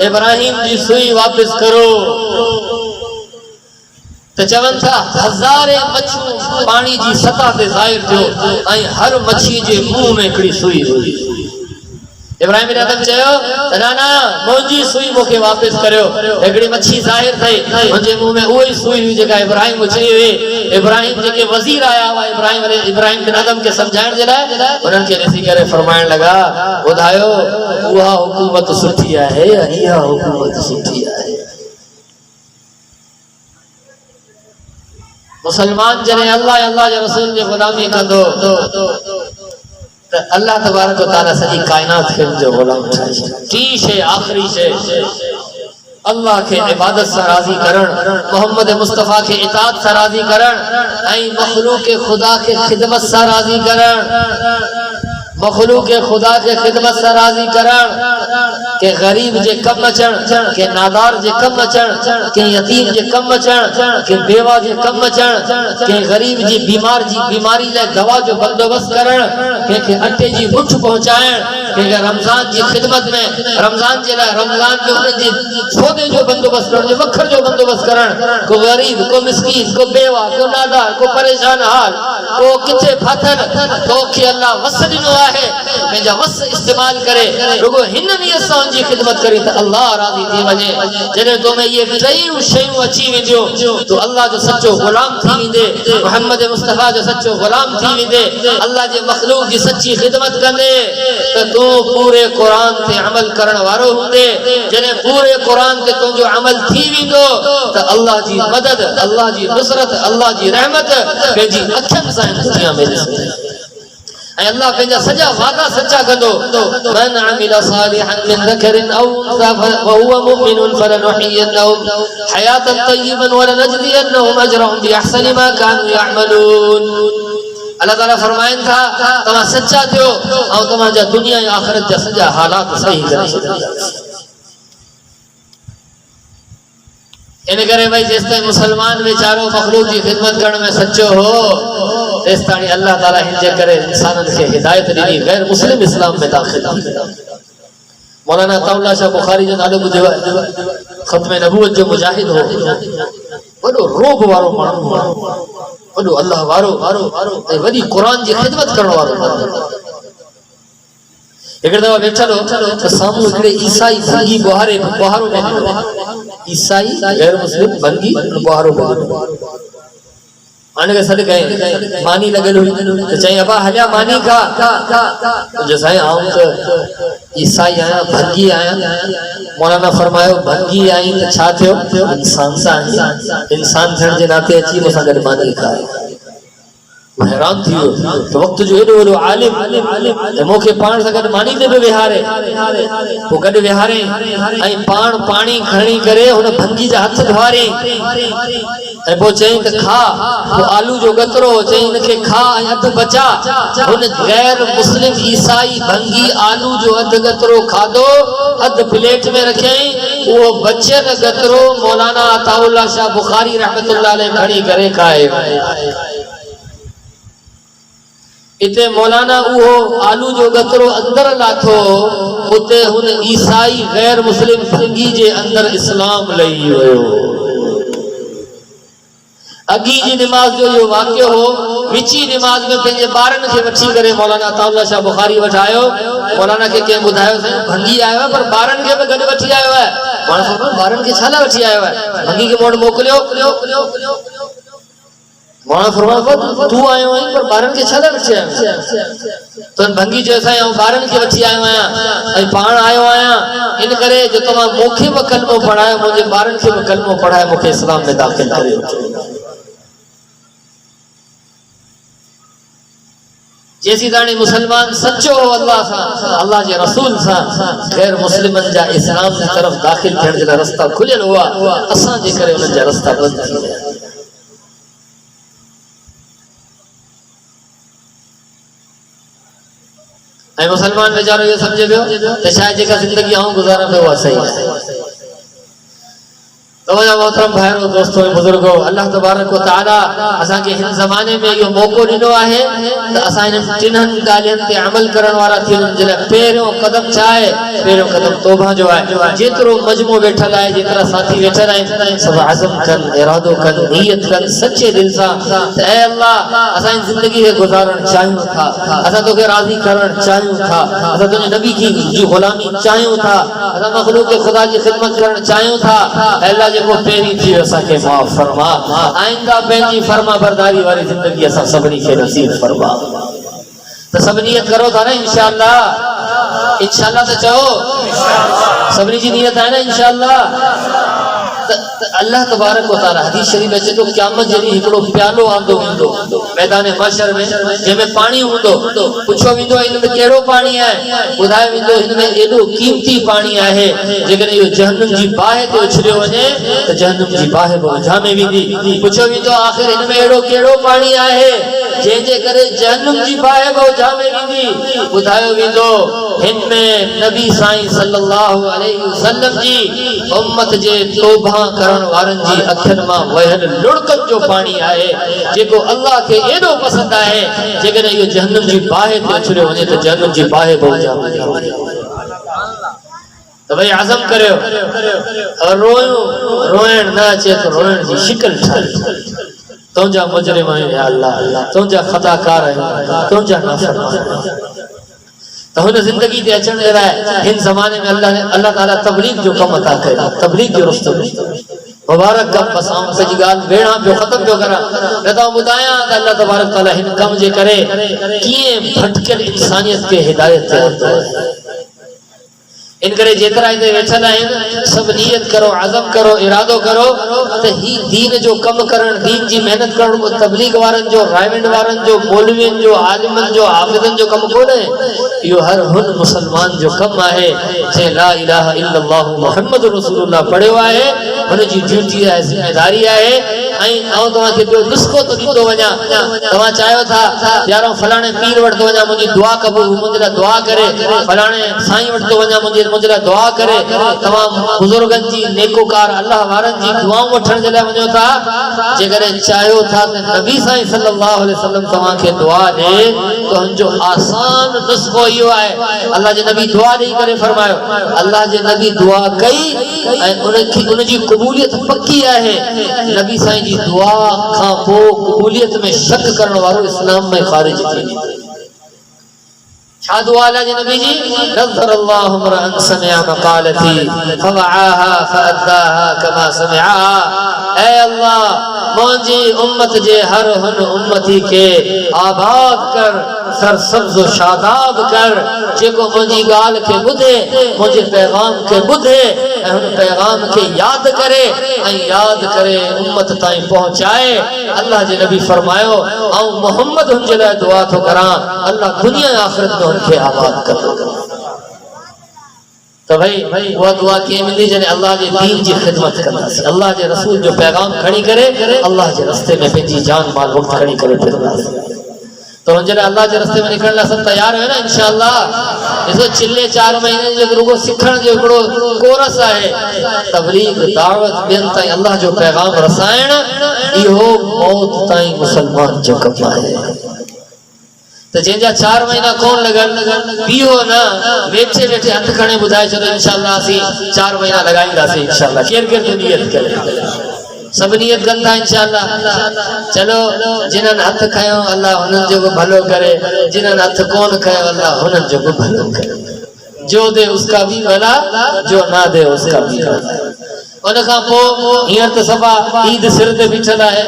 इब्राहिम जी सुई वापस करो। तो चवनि था हज़ारे मच्छियूं पानी जी सतह ते ज़ाहिर थियो ऐं हर मच्छी जे मुंह में हिकिड़ी सुई हुई। इब्राहिम बिन अदहम चयो ना ना मुंहिंजी सुई मूंखे वापस करियो। हिकिड़ी मच्छी ज़ाहिर थई, मुंहिंजे मुंह में उहा ई सुई हुई जेका इब्राहिम उछली हुई। इब्राहिम जेके वज़ीर आया हुआ इब्राहिम बिन अदहम खे सम्झाइण जे लाइ, उन्हनि खे ॾिसी करे फरमाइण लॻा, ॿुधायो उहा हुकूमत सुठी आहे या इहा हुकूमत सुठी आहे? मुसलमान जॾहिं अल्लाह जे रसूल जी ग़ुलामी कंदो तो अल्लाह तबारक व तआला सॼी कायनात खे जो ग़ुलाम ठाहे छॾे। टी शइ आख़िरी शइ अल्लाह के इबादत से राजी करण, मोहम्मद मुस्तफ़ा के इताअत से राजी करण ऐं मखलूक खुदा के खिदमत से राजी करण, मखलूक खुदा के खिदमत से राजी करण के गरीब जे कम अचण, के नादार जे कम अचण, के यतीम जे कम अचण, के बेवा जे कम अचण, के गरीब जी बीमार जी बीमारी लाइ दवा जो बंदोबस्त करण, के अटे जी मुठ पहुंचाइण, के रमज़ान जी खिदमत में रमज़ान जे लाइ रमज़ान में उन जे सौदे जो बंदोबस्त करण, वखर जो बंदोबस्त करण, को गरीब, को मिस्कीन, को बेवा, को नादार, को परेशान हाल को किथे फाथल तो के अल्लाह वस दिनो आहे पंहिंजा वस इस्तेमाल करे रुगो हिन नियत सां जी खिदमत करी त अल्लाह राज़ी थी वञे। जॾहिं तो में ये टई शयूं अची वेंदियूं तो अल्लाह जो सच्चो गुलाम थी वेंदे, मोहम्मद मुस्तफा जो सच्चो गुलाम थी वेंदे, अल्लाह जे मखलूक जी सच्ची खिदमत कंदे त तू पूरे कुरान ते अमल करण वारो हुंदे। जॾहिं पूरे कुरान ते तुंहिंजो अमल थी वेंदो त अल्लाह जी मदद, अल्लाह जी नुसरत, अल्लाह जी रहमत पंहिंजी अखियुनि सां दुनिया में ॾिसंदे। अल्लाह पंहिंजा सॼा वादा सच्चा कंदो। मन अमिल सालिहन मिन ज़करिन औ उन्सा वहुव मुमिनुन फलनुहियन्नहु हयातन तय्यिबन वलनजज़ियन्नहुम अजरहुम बिअहसनि मा कानू यअमलून। अल्लाह ताला फरमाइन था तव्हां सच्चा थियो ऐं तव्हांजा दुनिया ऐं आख़िरत जा सॼा हालात सही करे छॾींदा। इन करे भाई जेसिताईं मुसलमान वेचारो मखलूक की खिदमत करण में सच्चो हो तेसिताईं अल्लाह ताला हिन जे करे इंसाननि खे हिदायत ॾिनी गैर मुस्लिम इस्लाम में दाख़िल। मौलाना अताउल्लाह शाह बुखारी जो नालो ॿुधियो आहे, ख़त्म नबूवत जो मुजाहिद हो, वॾो रोब वारो माण्हू, वॾो अल्लाह वारो ऐं वॾी क़ुरान जी खिदमत करण वारो। हिकिड़े दफ़ा वेठल हो त साम्हूं हिकिड़े ईसाई भंगी बुहारो में ईसाई गैर मुस्लिम भंगी बुहारो में आने के सॾु कयईं, मानी लॻल हुई त चईं अबा हलिया मानी खा। जो साईं आऊं त ईसाई आहियां, भंगी आहियां। मौलाना फरमायो भंगी आई त छा थियो, इंसान सां इंसान थियण जे नाते अची मूंसां गॾु मानी खा। हैरान थी वियो तो वक्त जो एॾो वॾो आलिम मूंखे पाण सां गॾु मानी ते बि विहारे, पोइ गॾु विहारे ऐं पाण पाणी खणी करे हुन भंगी जा हथ धोआरे ऐं पोइ चईं त खा। पोइ आलू जो गतरो चईं हिनखे खा ऐं अधु बचा। हुन गैर मुस्लिम ईसाई भंगी आलू जो अधु गतरो खाधो, अधु प्लेट में रखियईं। उहो बचियल गतरो मौलाना अताउल्लाह शाह बुखारी रहमतुल्लाह अलैह खणी करे खाए। इते मौलाना उहो आलू जो गतरो अंदर लाथो, उते हुन ईसाई गैर मुस्लिम भंगी जे अंदर इस्लाम लही वियो। अगी जी निमाज जो इहो वाक़ियो हो। विची निमाज में पंहिंजे ॿारनि खे वठी करे मौलाना अताउल्लाह शाह बुखारी वठायो। मौलाना खे कंहिं ॿुधायो साईं भंगी आयो आहे पर ॿारनि खे बि गॾु वठी आयो आहे। माण्हू ॿारनि खे छा लाइ वठी आयो आहे, भंगी खे मोड़ मोकिलियो। मौलाना फरमायो तू आयो आहीं पर ॿारनि खे छा लाइ वठी आयो आहीं? तो भंगी जो साईं आऊं ॿारनि खे वठी आयो आहियां ऐं पाण आयो आहियां इन करे जो तव्हां मूंखे बि कलमो पढ़ायो, मुंहिंजे ॿारनि खे बि कलमो पढ़ाए, मूंखे इस्लाम में दाख़िल करे। जैसी दाणी मुसलमान सच्चो हो अल्लाह सां, अल्लाह जे रसूल सां, गैर मुस्लिमन जा इस्लाम की तरफ दाखिल थियण जे रास्ता खुलियल हुआ, असां जे करे उन्हनि जा रास्ता बंद थी विया। ऐं मुसलमान वेचारो इहो सम्झे पियो त शायद जेका ज़िंदगी आऊं गुज़ारां पियो उहा सही आहे। तव्हांजा मोहतरम भाइरो दोस्तों बुजुर्गो, अल्लाह तबारक व तआला असांखे हिन ज़माने में इहो मौक़ो ॾिनो आहे त असां हिननि टिन्हनि ॻाल्हियुनि ते अमल करण वारा थी वञूं। जंहिं पहिरियों क़दम छा आहे, पहिरियों क़दम तौबा जो आहे। जेतिरो मजमो वेठल आहे, जेतिरा साथी वेठल आहिनि, सभु आज़म कनि, इरादो कनि, नियत कनि सचे दिलि सां त ऐ अल्लाह असांजी ज़िंदगी खे गुज़ारणु चाहियूं था, असां तोखे राज़ी करणु चाहियूं था, असां तुंहिंजे नबी जी ग़ुलामी चाहियूं था, असां मख़लूक़ ख़ुदा जी ख़िदमत करणु चाहियूं था। अल्लाह जेको पहिरीं थी वियो असांखे माफ़ फरमा, आइंदा पंहिंजी फर्मा बरदारी वारी ज़िंदगी असां सभिनी खे नसीब फरमा। त सभु नियत करो था न इंशाअल्लाह? इंशाअल्लाह त चओ, सभिनी जी नियत आहे न इंशाअल्लाह? अल्लाह तबारक व तआला हदीस शरीफ में चए थो क़यामत जॾहिं हिकिड़ो प्यालो आंदो वेंदो मैदान महशर में, जंहिंमें पाणी हूंदो, पुछो वेंदो हिन में कहिड़ो पाणी आहे, ॿुधायो वेंदो हिन में एॾो कीमती पाणी आहे जेकॾहिं इहो जहन्नम जी बाहि ते उछलियो वञे त जहन्नम जी बाहि बि उजामे वेंदी। पुछो वेंदो आख़िर हिन में अहिड़ो कहिड़ो पाणी आहे जंहिंजे करे जहन्नम जी बाहि बि उजामे वेंदी? ॿुधायो वेंदो हिन में नबी साईं सल्लल्लाहु अलैहि वसल्लम जी उम्मत जे तौबा करण वारनि जी अखियुनि मां वहियल लुड़कनि जो पाणी आहे, जेको अल्लाह खे एॾो पसंदि आहे जेकॾहिं इहो जहन्नम जी बाहि ते उछलियो वञे त जहन्नम जी बाहि बि उजामे वेंदी। तो भाई आज़म करियो और रोयूं, रोइण न अचे तो रोइण जी शिकल ठाहियो। तुझा मुजरिम है या अल्लाह, तुझा खताकार है, तुझा नाफरमान। तो हुन जिंदगी ते अचण दे रहा हिन जमाने में अल्लाह ताला तबलीग जो कम अता करे, तबलीग जो रस्तो मुबारक कम बसाऊं सजी गाल बेड़ा पे खत्म जो करा न तो बुधाया अल्लाह तबारक ताला हिन कम जे करे किए भटकल इंसानियत के हिदायत ते इन करे जेतरा इते वेठल आहिन सब नियत करो, अज़म करो, इरादो करो ते ही दीन जो कम करण, दीन जी मेहनत करण को तबलीग वारन जो, रायविंड वारन जो, मौलवियन जो, आलिमन जो, हाफिजन जो कम कोने यो हर हुन मुसलमान जो कम आहे जे ला इलाहा इल्लल्लाह मुहम्मद रसूलुल्लाह पढ़ियो आहे हुन जी ड्यूटी आहे, जिम्मेदारी आहे। ऐं आउं तव्हां खे ॿियो नुस्ख़ो तो ॾींदो वञा, तव्हां चाहियो था यारो फलाणे पीर वटि वञा मुंहिंजी दुआ क़बूल, मुंहिंजे लाइ दुआ करे, फलाणे साईं वटि तो वञा मुंहिंजे लाइ दुआ करे, तव्हां बुजुर्गनि जी नेकोकार अल्लाह वारनि जी दुआऊं वठण जे लाइ वञो था। जेकॾहिं चाहियो था त नबी साईं सल्लल्लाहु अलैहि वसल्लम तव्हां खे दुआ ॾे तो हुनजो आसान नुस्ख़ो इहो आहे। अल्लाह जे नबी दुआ ॾेई करे फरमायो, अल्लाह जे नबी दुआ कई ऐं उनजी क़बूलियत पक्की आहे। नबी साईं जी दुआ खां पोइ क़बूलियत में शक करण वारो इस्लाम में ख़ारिज थी वेंदो। छा दुआ अल्लाह जे नबी जी, नज़रल्लाहु मरअन समिअ मक़ालती फवआहा फअद्दाहा कमा समिअहा। ऐ अल्लाह मुंहिंजी उम्मत जे हर हुन उम्मती के आबाद कर, सरसब्ज़ शादाब कर जेको मुंहिंजी ॻाल्हि खे ॿुधे, मुंहिंजे पैगाम खे ॿुधे ऐं हुन पैगाम खे यादि करे ऐं यादि करे उम्मत ताईं पहुचाए। अल्लाह जे नबी फरमायो ऐं मोहम्मद हुन जे लाइ दुआ थो करां, अल्लाह दुनिया आख़िरत में हुनखे आबाद कंदो। तो भाई वो दुआ के मिली जने अल्लाह जे दीन जी खिदमत करदासीं, अल्लाह जे रसूल जो पैगाम खणी करे अल्लाह जे रस्ते में पंहिंजी जान माल वक्त खणी करे फिरदासीं। तो जॾहिं अल्लाह जे रस्ते में निकरण लाइ सब तैयार है ना इंशाअल्लाह। ॾिसो चिल्ले 4 महीने जो रुगो सिखण जो हिकिड़ो कोर्स आहे, तबलीग दावत ॿियनि ताईं अल्लाह जो पैगाम रसाइण, इहो मौत ताईं मुसलमान जो कम आहे। तो जंहिंजा 4 महीना कोन लगन बीहो ना, वेठे वेठे हथ खणे ॿुधाए छॾो इंशाअल्लाह असीं 4 महीना लॻाईंदासीं इंशाअल्लाह। केरु केरु नियत करे, सब नियत कनि था इंशाअल्लाह। चलो जिन्हनि हथ खयो अल्लाह हुननि जो बि भलो करे, जिन्हनि हथ कोन खयो अल्लाह हुननि जो बि भलो करे। जो दे उसका भी भला, जो ना दे उसका भी भला। उन खां पोइ हींअर त सभा ईद सिर ते बीठल आहे,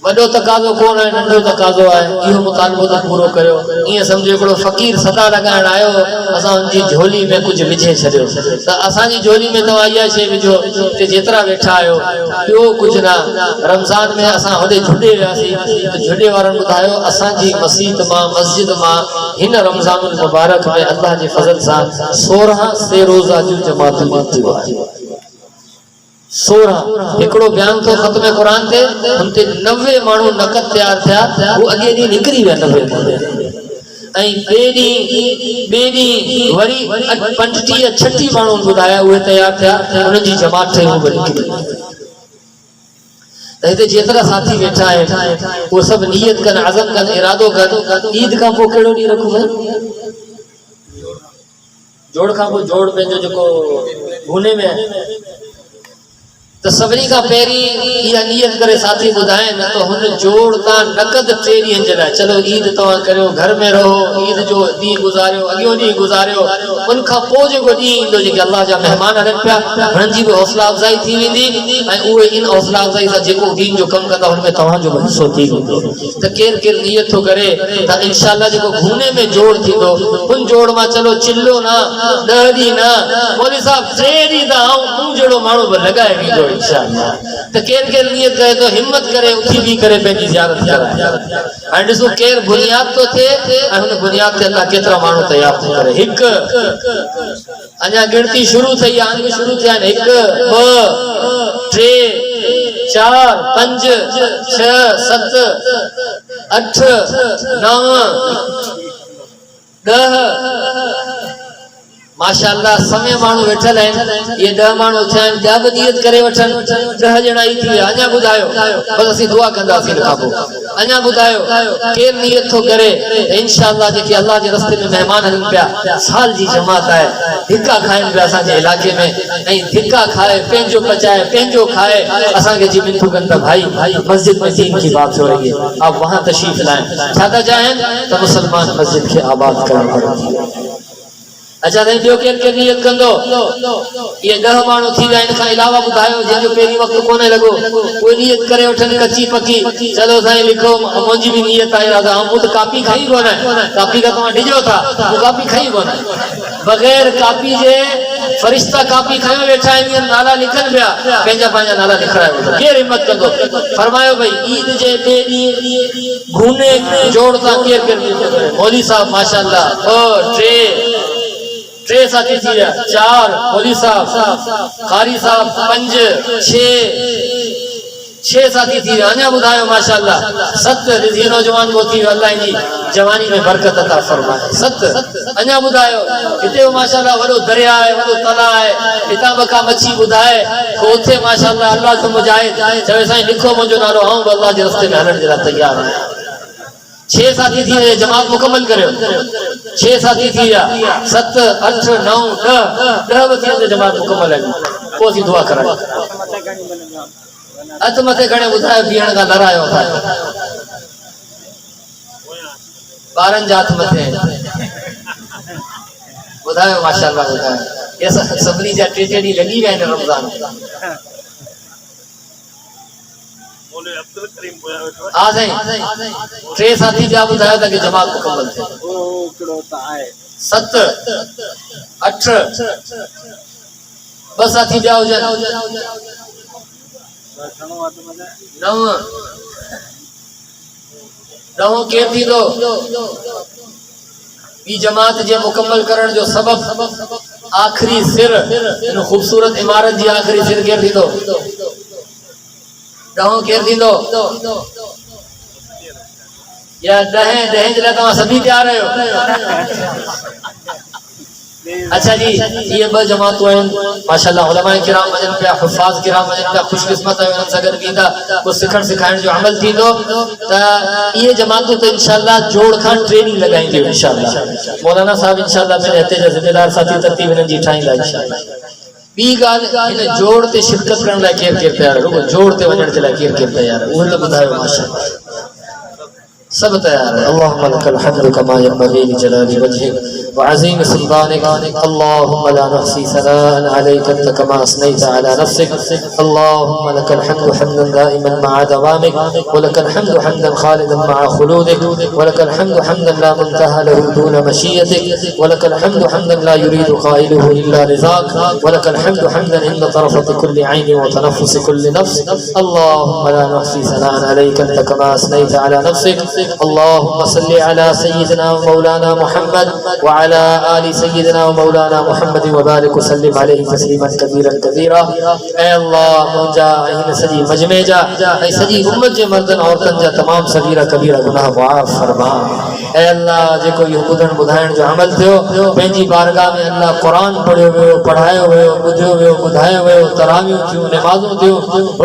वॾो तकाज़ो कोन आहे, नंढो तकाज़ो आहे, इहो मुतालबो त पूरो करियो। ईअं सम्झो हिकिड़ो फ़क़ीर सदा लॻाइण आयो, असां हुनजी झोली में कुझु विझे छॾियो त असांजी झोली में तव्हां इहा शइ विझो ते जेतिरा वेठा आहियो ॿियो कुझु न। रमज़ान में असां होॾे झुॾे वियासीं त झुॾे वारनि ॿुधायो असांजी मस्जिद मां हिन रमज़ानुल मुबारक में अल्लाह जे फज़ल सां 16 से रोज़ा जूं जमातूं निकितियूं आहिनि। 16 हिकिड़ो बयान तो खत्म कुरान ते हुनते 90 माण्हू नक़द तैयार थिया, वो अॻे ॾींहुं निकिरी विया 90 माण्हू ऐं ॿिए ॾींहुं वरी 35 36 माण्हू ॿुधाया उहे तैयार थिया, उन्हनि जी जमात ठही उहे निकिरी। त हिते जेतिरा साथी वेठा आहिनि उहे सभु नियत कनि, अज़म कनि, इरादो कनि। ईद खां पोइ कहिड़ो ॾींहुं रखूं भाई? जोड़ खां पोइ जोड़ पंहिंजो जेको भूने में तो सभी का पेरी या नियत करे साथी बुधाए न तो हुन जोड़ का नकद 3 ॾींहं जे लाइ चलो ईद तव्हां करियो, घर में रहो, ईद जो ॾींहुं गुज़ारियो, अॻियो ॾींहुं गुज़ारियो। उन खां पोइ जेको ॾींहुं ईंदो जेके अल्लाह जा महिमान हलनि पिया हुननि जी बि हौसला अफ़ज़ाई थी वेंदी ऐं उहे इन हौसला अफ़ज़ाई सां जेको दीन जो कमु कंदा हुन में तव्हांजो बि हिसो थी वेंदो। त केरु केरु नियत थो करे त इंशाअल्लाह जेको भूने में जोड़ थींदो उन जोड़ मां चलो चिल्लो न 10 ॾींहं न, मौलवी साहब 3 ॾींहं त आऊं मूं जहिड़ो माण्हू बि लॻाए वेंदो इंशाअल्लाह। तो केर केर नियत करे तो हिम्मत करे उथी भी करे पंहिंजी ज़ियारत कराए। ऐं ॾिसो केर बुनियाद तो थे ऐं हुन बुनियाद ते अल्लाह केतिरा माण्हू तयार थो करे। हिकु अञा गिणती शुरू थई आहे, अंग शुरू थिया आहिनि। 1 2 3 4 5 6 7 8 9 10 माशाअल्लाह समय माण्हू वेठल आहिनि ये 10 माण्हू थिया आहिनि ॿिया बि नियत करे वठनि 10 ॼणा ई थी विया अञा ॿुधायो बस असीं दुआ कंदासीं हिन खां पोइ अञा ॿुधायो केरु नियत थो करे इंशाअल्लाह जेके अल्लाह जे रस्ते में महिमान हलनि पिया साल जी जमात आहे धिका खाइनि पिया असांजे इलाइक़े में ऐं धिका खाए पंहिंजो पचाए पंहिंजो खाए असांखे जी मिनथू कनि त भाई मस्जिद में दीन की बात हो रही है आप वहां तशरीफ लाएं छा था चाहिनि त मुसलमान मस्जिद खे आबाद करणु घुरिजे अच्छा नहीं जो के नियत कंदो ये 10 माण्हू थी विया इन खां अलावा ॿुधायो जंहिंजो पहिरीं वक़्तु कोन्हे लॻो कोई नियत करे वठनि कची पकी चलो साईं लिखो मुंहिंजी बि नियत आहे राजा मूं त कापी खई कोन्हे कापी का तव्हां डिॼो था मूं कापी खई कोन्हे बग़ैर कापी जे फरिश्ता कापी खयो वेठा आहिनि नाला लिखनि पिया पंहिंजा पंहिंजा नाला लिखाए वठो केरु हिम्मत कंदो फरमायो भई ईद जे ॿिए ॾींहुं घूने जोड़ तां केरु मौली साहब माशाअल्लाह ओ 3 साथी थी विया 4 मौली साहब कारी साहब 5 6 साथी थी विया अञा ॿुधायो माशाअल्लाह 7 रिज़ी नौजवान को थी वियो अल्लाह जी जवानी में बरकत अता फरमाए 7 अञा ॿुधायो हिते माशाअल्लाह वॾो दरिया आहे वॾो तला आहे हितां बका मच्छी ॿुधाए को उथे माशाअल्लाह अल्लाह जो मुजाहिद चवे साईं लिखो मुंहिंजो नालो आऊं अल्लाह जे रस्ते में हलण जे लाइ तैयार आहियां 6 साथी थी विया जमात मुकम्मल करियो 6 साथी थी विया 7 8 9 10 बि थी जमात मुकम्मल है पोइ सी दुआ करायो हथ मथे खणे ॿुधायो बीहण खां लड़ायो था ॿारनि जा हथ मथे ॿुधायो माशाअल्लाह ॿुधायो ये सभिनी जा 3 ॾींहं लॻी विया आहिनि रमज़ान हाँ सही 3 साथी ॿिया ॿुधायो था कि जमात मुकम्मल थिए 7 8 2 साथी ॿिया हुजनि 9 केरु थींदो ॿी जमात जे मुकम्मल करण जो सबब आखिरी सिर इन ख़ूबसूरत इमारत जी आखिरी सिर केरु थींदो 10 केरु थींदो या 10 जे लाइ तव्हां सभी तैयार आहियो अच्छा जी ये 2 जमातूं आहिनि माशाअल्लाह उलमाए किराम वजन पिया हुफ़ाज़ किराम वजन पिया खुशकिस्मत आहियो उन्हनि सां गॾु वेंदा को सिखण सिखाइण जो अमल थींदो त इहे जमातूं त इंशाअल्लाह जोड़ खां 3 ॾींहं लॻाईंदियूं इंशाअल्लाह मौलाना साहब इंशाअल्लाह मेरे हिते जा ज़िम्मेदार साथी तरतीब हिननि जी ठाहींदा इंशाअल्लाह ॿी ॻाल्हि हिन जोड़ ते शिरकत करण लाइ केरु केरु तयार रुगो जोड़ ते वञण जे लाइ केरु केरु तयार उहे त ॿुधायो माशाअल्लाह सब तैयार है अल्लाहुम्मा लकल हम्दु कमा यंबगी लिजलाली वजहिक व अज़ीम सुल्तानिक अल्लाहुम्मा ला नहसी सनाअन अलैका अंत कमा असनैता अला नफ्सिक अल्लाहुम्मा लकल हम्दु हम्दन दाइमन मअ दवामिक व लकल हम्दु हम्दन खालिदन मअ खुलूदिक व लकल हम्दु हम्दन ला मुंतहा लहु दून मशीयतिक व लकल हम्दु हम्दन ला युरीदु क़ाइलुहु इल्ला रिज़ाक व लकल हम्दु हम्दन इंद तरफत कुल्लि ऐन व तनफ्फुस कुल्लि नफ्स अल्लाहुम्मा ला नहसी सनाअन अलैका अंत कमा असनैता अला नफ्सिक अल्लाहुम्मा सल्लि अला सय्यिदिना व मौलाना मुहम्मद व अला आलि सय्यिदिना व मौलाना मुहम्मद व बारिक वसल्लिम अलैहि तस्लीमन कबीरन कबीरा ए अल्लाह मुंहिंजा हिन सॼी मजमे जा ऐं सॼी उम्मत जे मर्दनि औरतनि जा तमामु सगीरा कबीरा गुनाह माफ़ फरमा ए अल्लाह जेको इहो ॿुधण ॿुधाइण जो अमल थियो पंहिंजी बारगाह में अल्लाह क़ुरान पढ़ियो वियो पढ़ायो वियो ॿुधियो वियो ॿुधायो वियो तरावियूं थियूं नमाज़ूं थियूं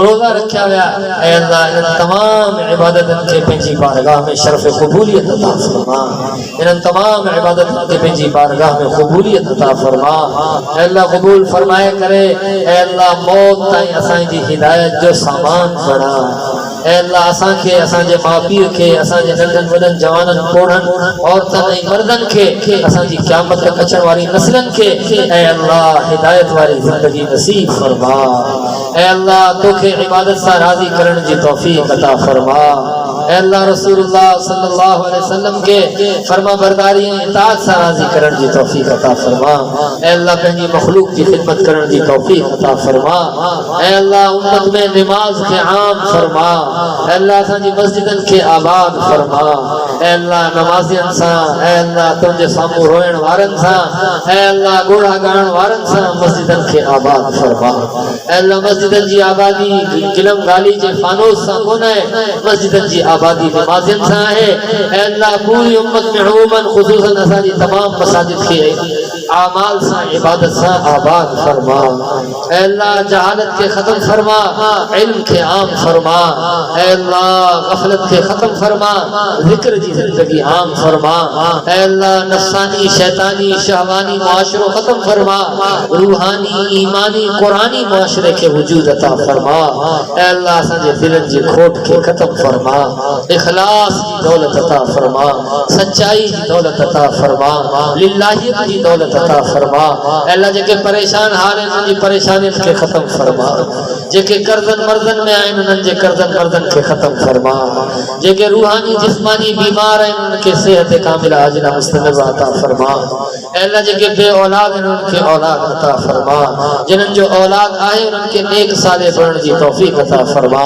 रोज़ा रखिया विया ऐं अल्लाह इन्हनि तमामु इबादतनि खे पंहिंजी बारगाह में शरफ़ क़बूलियत अता फरमा इन्हनि तमामु इबादतनि खे पंहिंजी बारगाह में क़बूलियत अता फरमा ऐं अल्लाह क़बूल फरमाए करे ऐं अल्लाह मौत ताईं असांजी हिदायत जो सामान बणा ऐं अल्लाह असांखे असांजे माउ पीउ खे असांजे नंढनि वॾनि जवाननि कोढ़नि औरतनि ऐं मर्दनि खे असांजी क़यामत तक अचण वारी नस्लनि खे ऐं अल्लाह हिदायत वारी ज़िंदगी नसीब फरमा ऐं अल्लाह तोखे इबादत सां राज़ी करण जी तौफ़ीक़ अता फरमा ऐं अल्लाह रसूलुल्लाह सल्लल्लाहु अलैहि वसल्लम के फरमा बरदारी ऐं इताअत सां राज़ी करण जी तौफ़ीक़ अता फरमा ऐं अल्लाह पंहिंजी मखलूक जी ख़िदमत करण जी तौफ़ीक़ अता फरमा ऐं अल्लाह उम्मत में नमाज खे आम फरमा ऐं अल्लाह असांजी मस्जिदनि खे आबाद फरमा ऐं अल्लाह नमाज़ियनि सां ऐं अल्लाह तुंहिंजे साम्हूं रोइण वारनि सां ऐं अल्लाह ॻोढ़ा ॻाइण वारनि सां मस्जिदनि खे आबाद फरमा ऐं अल्लाह मस्जिदनि जी आबादी गिलम गाली जे फानूस सां कोन्हे मस्जिदनि जी आबादी नमाज़ियनि सां आहे ऐं अल्लाह पूरी उम्मत में अमूमन ख़ुसूसन असांजी तमामु मसाजिद खे आमाल सा इबादत सा आबाद फरमा। ऐ अल्लाह जहालत के खत्म फरमा, इल्म के आम फरमा। ऐ अल्लाह गफलत के खत्म फरमा, जिक्र की जिंदगी आम फरमा। ऐ अल्लाह नफसानी शैतानी शहवानी माशरो खत्म फरमा, रूहानी ईमानी कुरानी माशरे के वजूद अता फरमा। ऐ अल्लाह असांजे दिलनि जी खोट के खत्म फरमा, इखलास की दौलत अता फरमा, सच्चाई की दौलत अता फरमा, लिल्लाहियत की दौलत अता फरमा। अल्लाह जेके परेशान हाल हैं उनकी परेशानी के खत्म फरमा, जेके कर्जन मर्जन में आए उनन जे कर्जन मर्जन के खत्म फरमा, जेके रूहानी जिस्मानी बीमार हैं उनके सेहत कामिला आजिला मुस्तनब अता फरमा। अल्लाह जेके बे औलाद हैं उनके औलाद अता फरमा, जिनन जो औलाद आए उनके नेक साले बनने की तौफीक अता फरमा।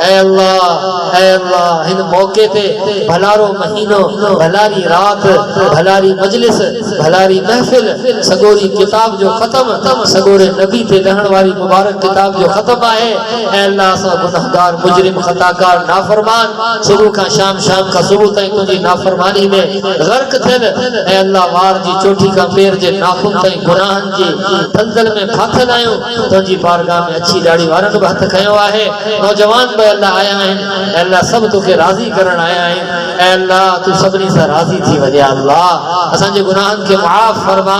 ऐ अल्लाह इन मौके पे भलारो महीनो भलारी रात भलारी मजलिस भलारी महफिल सगोरी किताब जो खत्म सगोरे नबी ते रहण वाली मुबारक किताब जो खत्म आए। ऐ अल्लाह असां गुनाहगार मुजरिम खताकार नाफरमान सुबह का शाम शाम का सुबह ताईं तुझी नाफरमानी में गर्क थियल। ऐ अल्लाह वार जी चोटी का पैर जे नाखून ताईं गुनाहन जी दलदल में फाथल आयो तुझी बारगाह में अच्छी दाढ़ी वारन भी हथ खयो आहे। नौजवान भी अल्लाह आया हैं, अल्लाह सब तोखे राजी करण आया हैं। ऐ अल्लाह तू सबनी से राजी थी वजे। अल्लाह असांजे गुनाहन के माफ फरमा,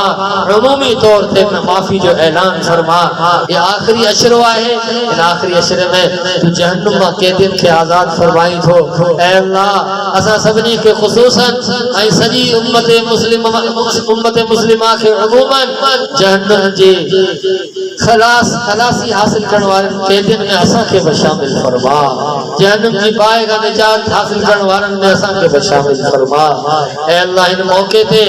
उमूमी तौर ते माफी जो ऐलान फरमा। ये आखिरी अशरो आहे, इन आखिरी अशरे में तू जहन्नुम मां कैदियन के आजाद फरमाई थो। ऐ अल्लाह असां सबनी के खुसूसन ऐं सजी उम्मत मुस्लिमा के उमूमन जहन्नुम जी खलासी हासिल करने वाले कैदियन में असां के शामिल फरमा। जहन्नुम जी बाए का निजात हासिल करने वाले में असां के शामिल फरमा। ऐ अल्लाह इन मौके पे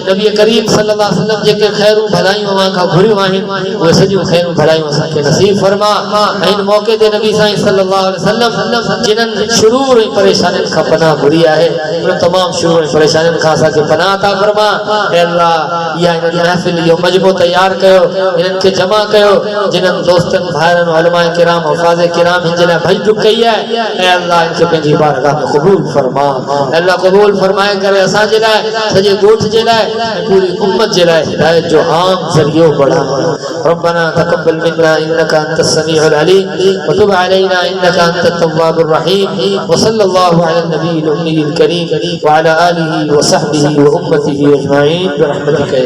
नबी करीम सल्लल्लाहु अलैहि वसल्लम जेके खैरू भलाइयों मां का घुरियो आहिनि उहे सॼियूं खैरू भलाइयों असां के नसीब फरमा। इन मौके ते नबी साईं सल्लल्लाहु अलैहि वसल्लम जिन्हनि शुरूर ऐं परेशानियुनि खां पनाह घुरी आहे उन तमाम शुरूर ऐं परेशानियुनि खां असां के पनाह अता फरमा। ऐ अल्लाह इहा इन महफिल जो मजमो तैयार कयो, इन्हनि के जमा कयो, जिन्हनि दोस्तनि भाइरनि उलमाए किराम हफ़ाज़े किराम हिन जे लाइ भॼ डुक कई आहे। ऐ अल्लाह इनके पंहिंजी बारगाह में क़बूल फरमा। अल्लाह क़बूल फरमाए करे असां जे लाइ सॼे ॻोठ जे लाइ पूरी उम्मत जे लाइ हिदायत जो आम ज़रियो बणा। रब्बना तक़ब्बल मिन्ना इन्नका अंतस समीउल अलीम व तुब अलैना इन्नका अंतत तव्वाबुर रहीम व सल्लल्लाहु अला नबील उम्मील करीम व अला आलिहि व सहबिहि व उम्मतिहि अजमाइन बिरहमतिका।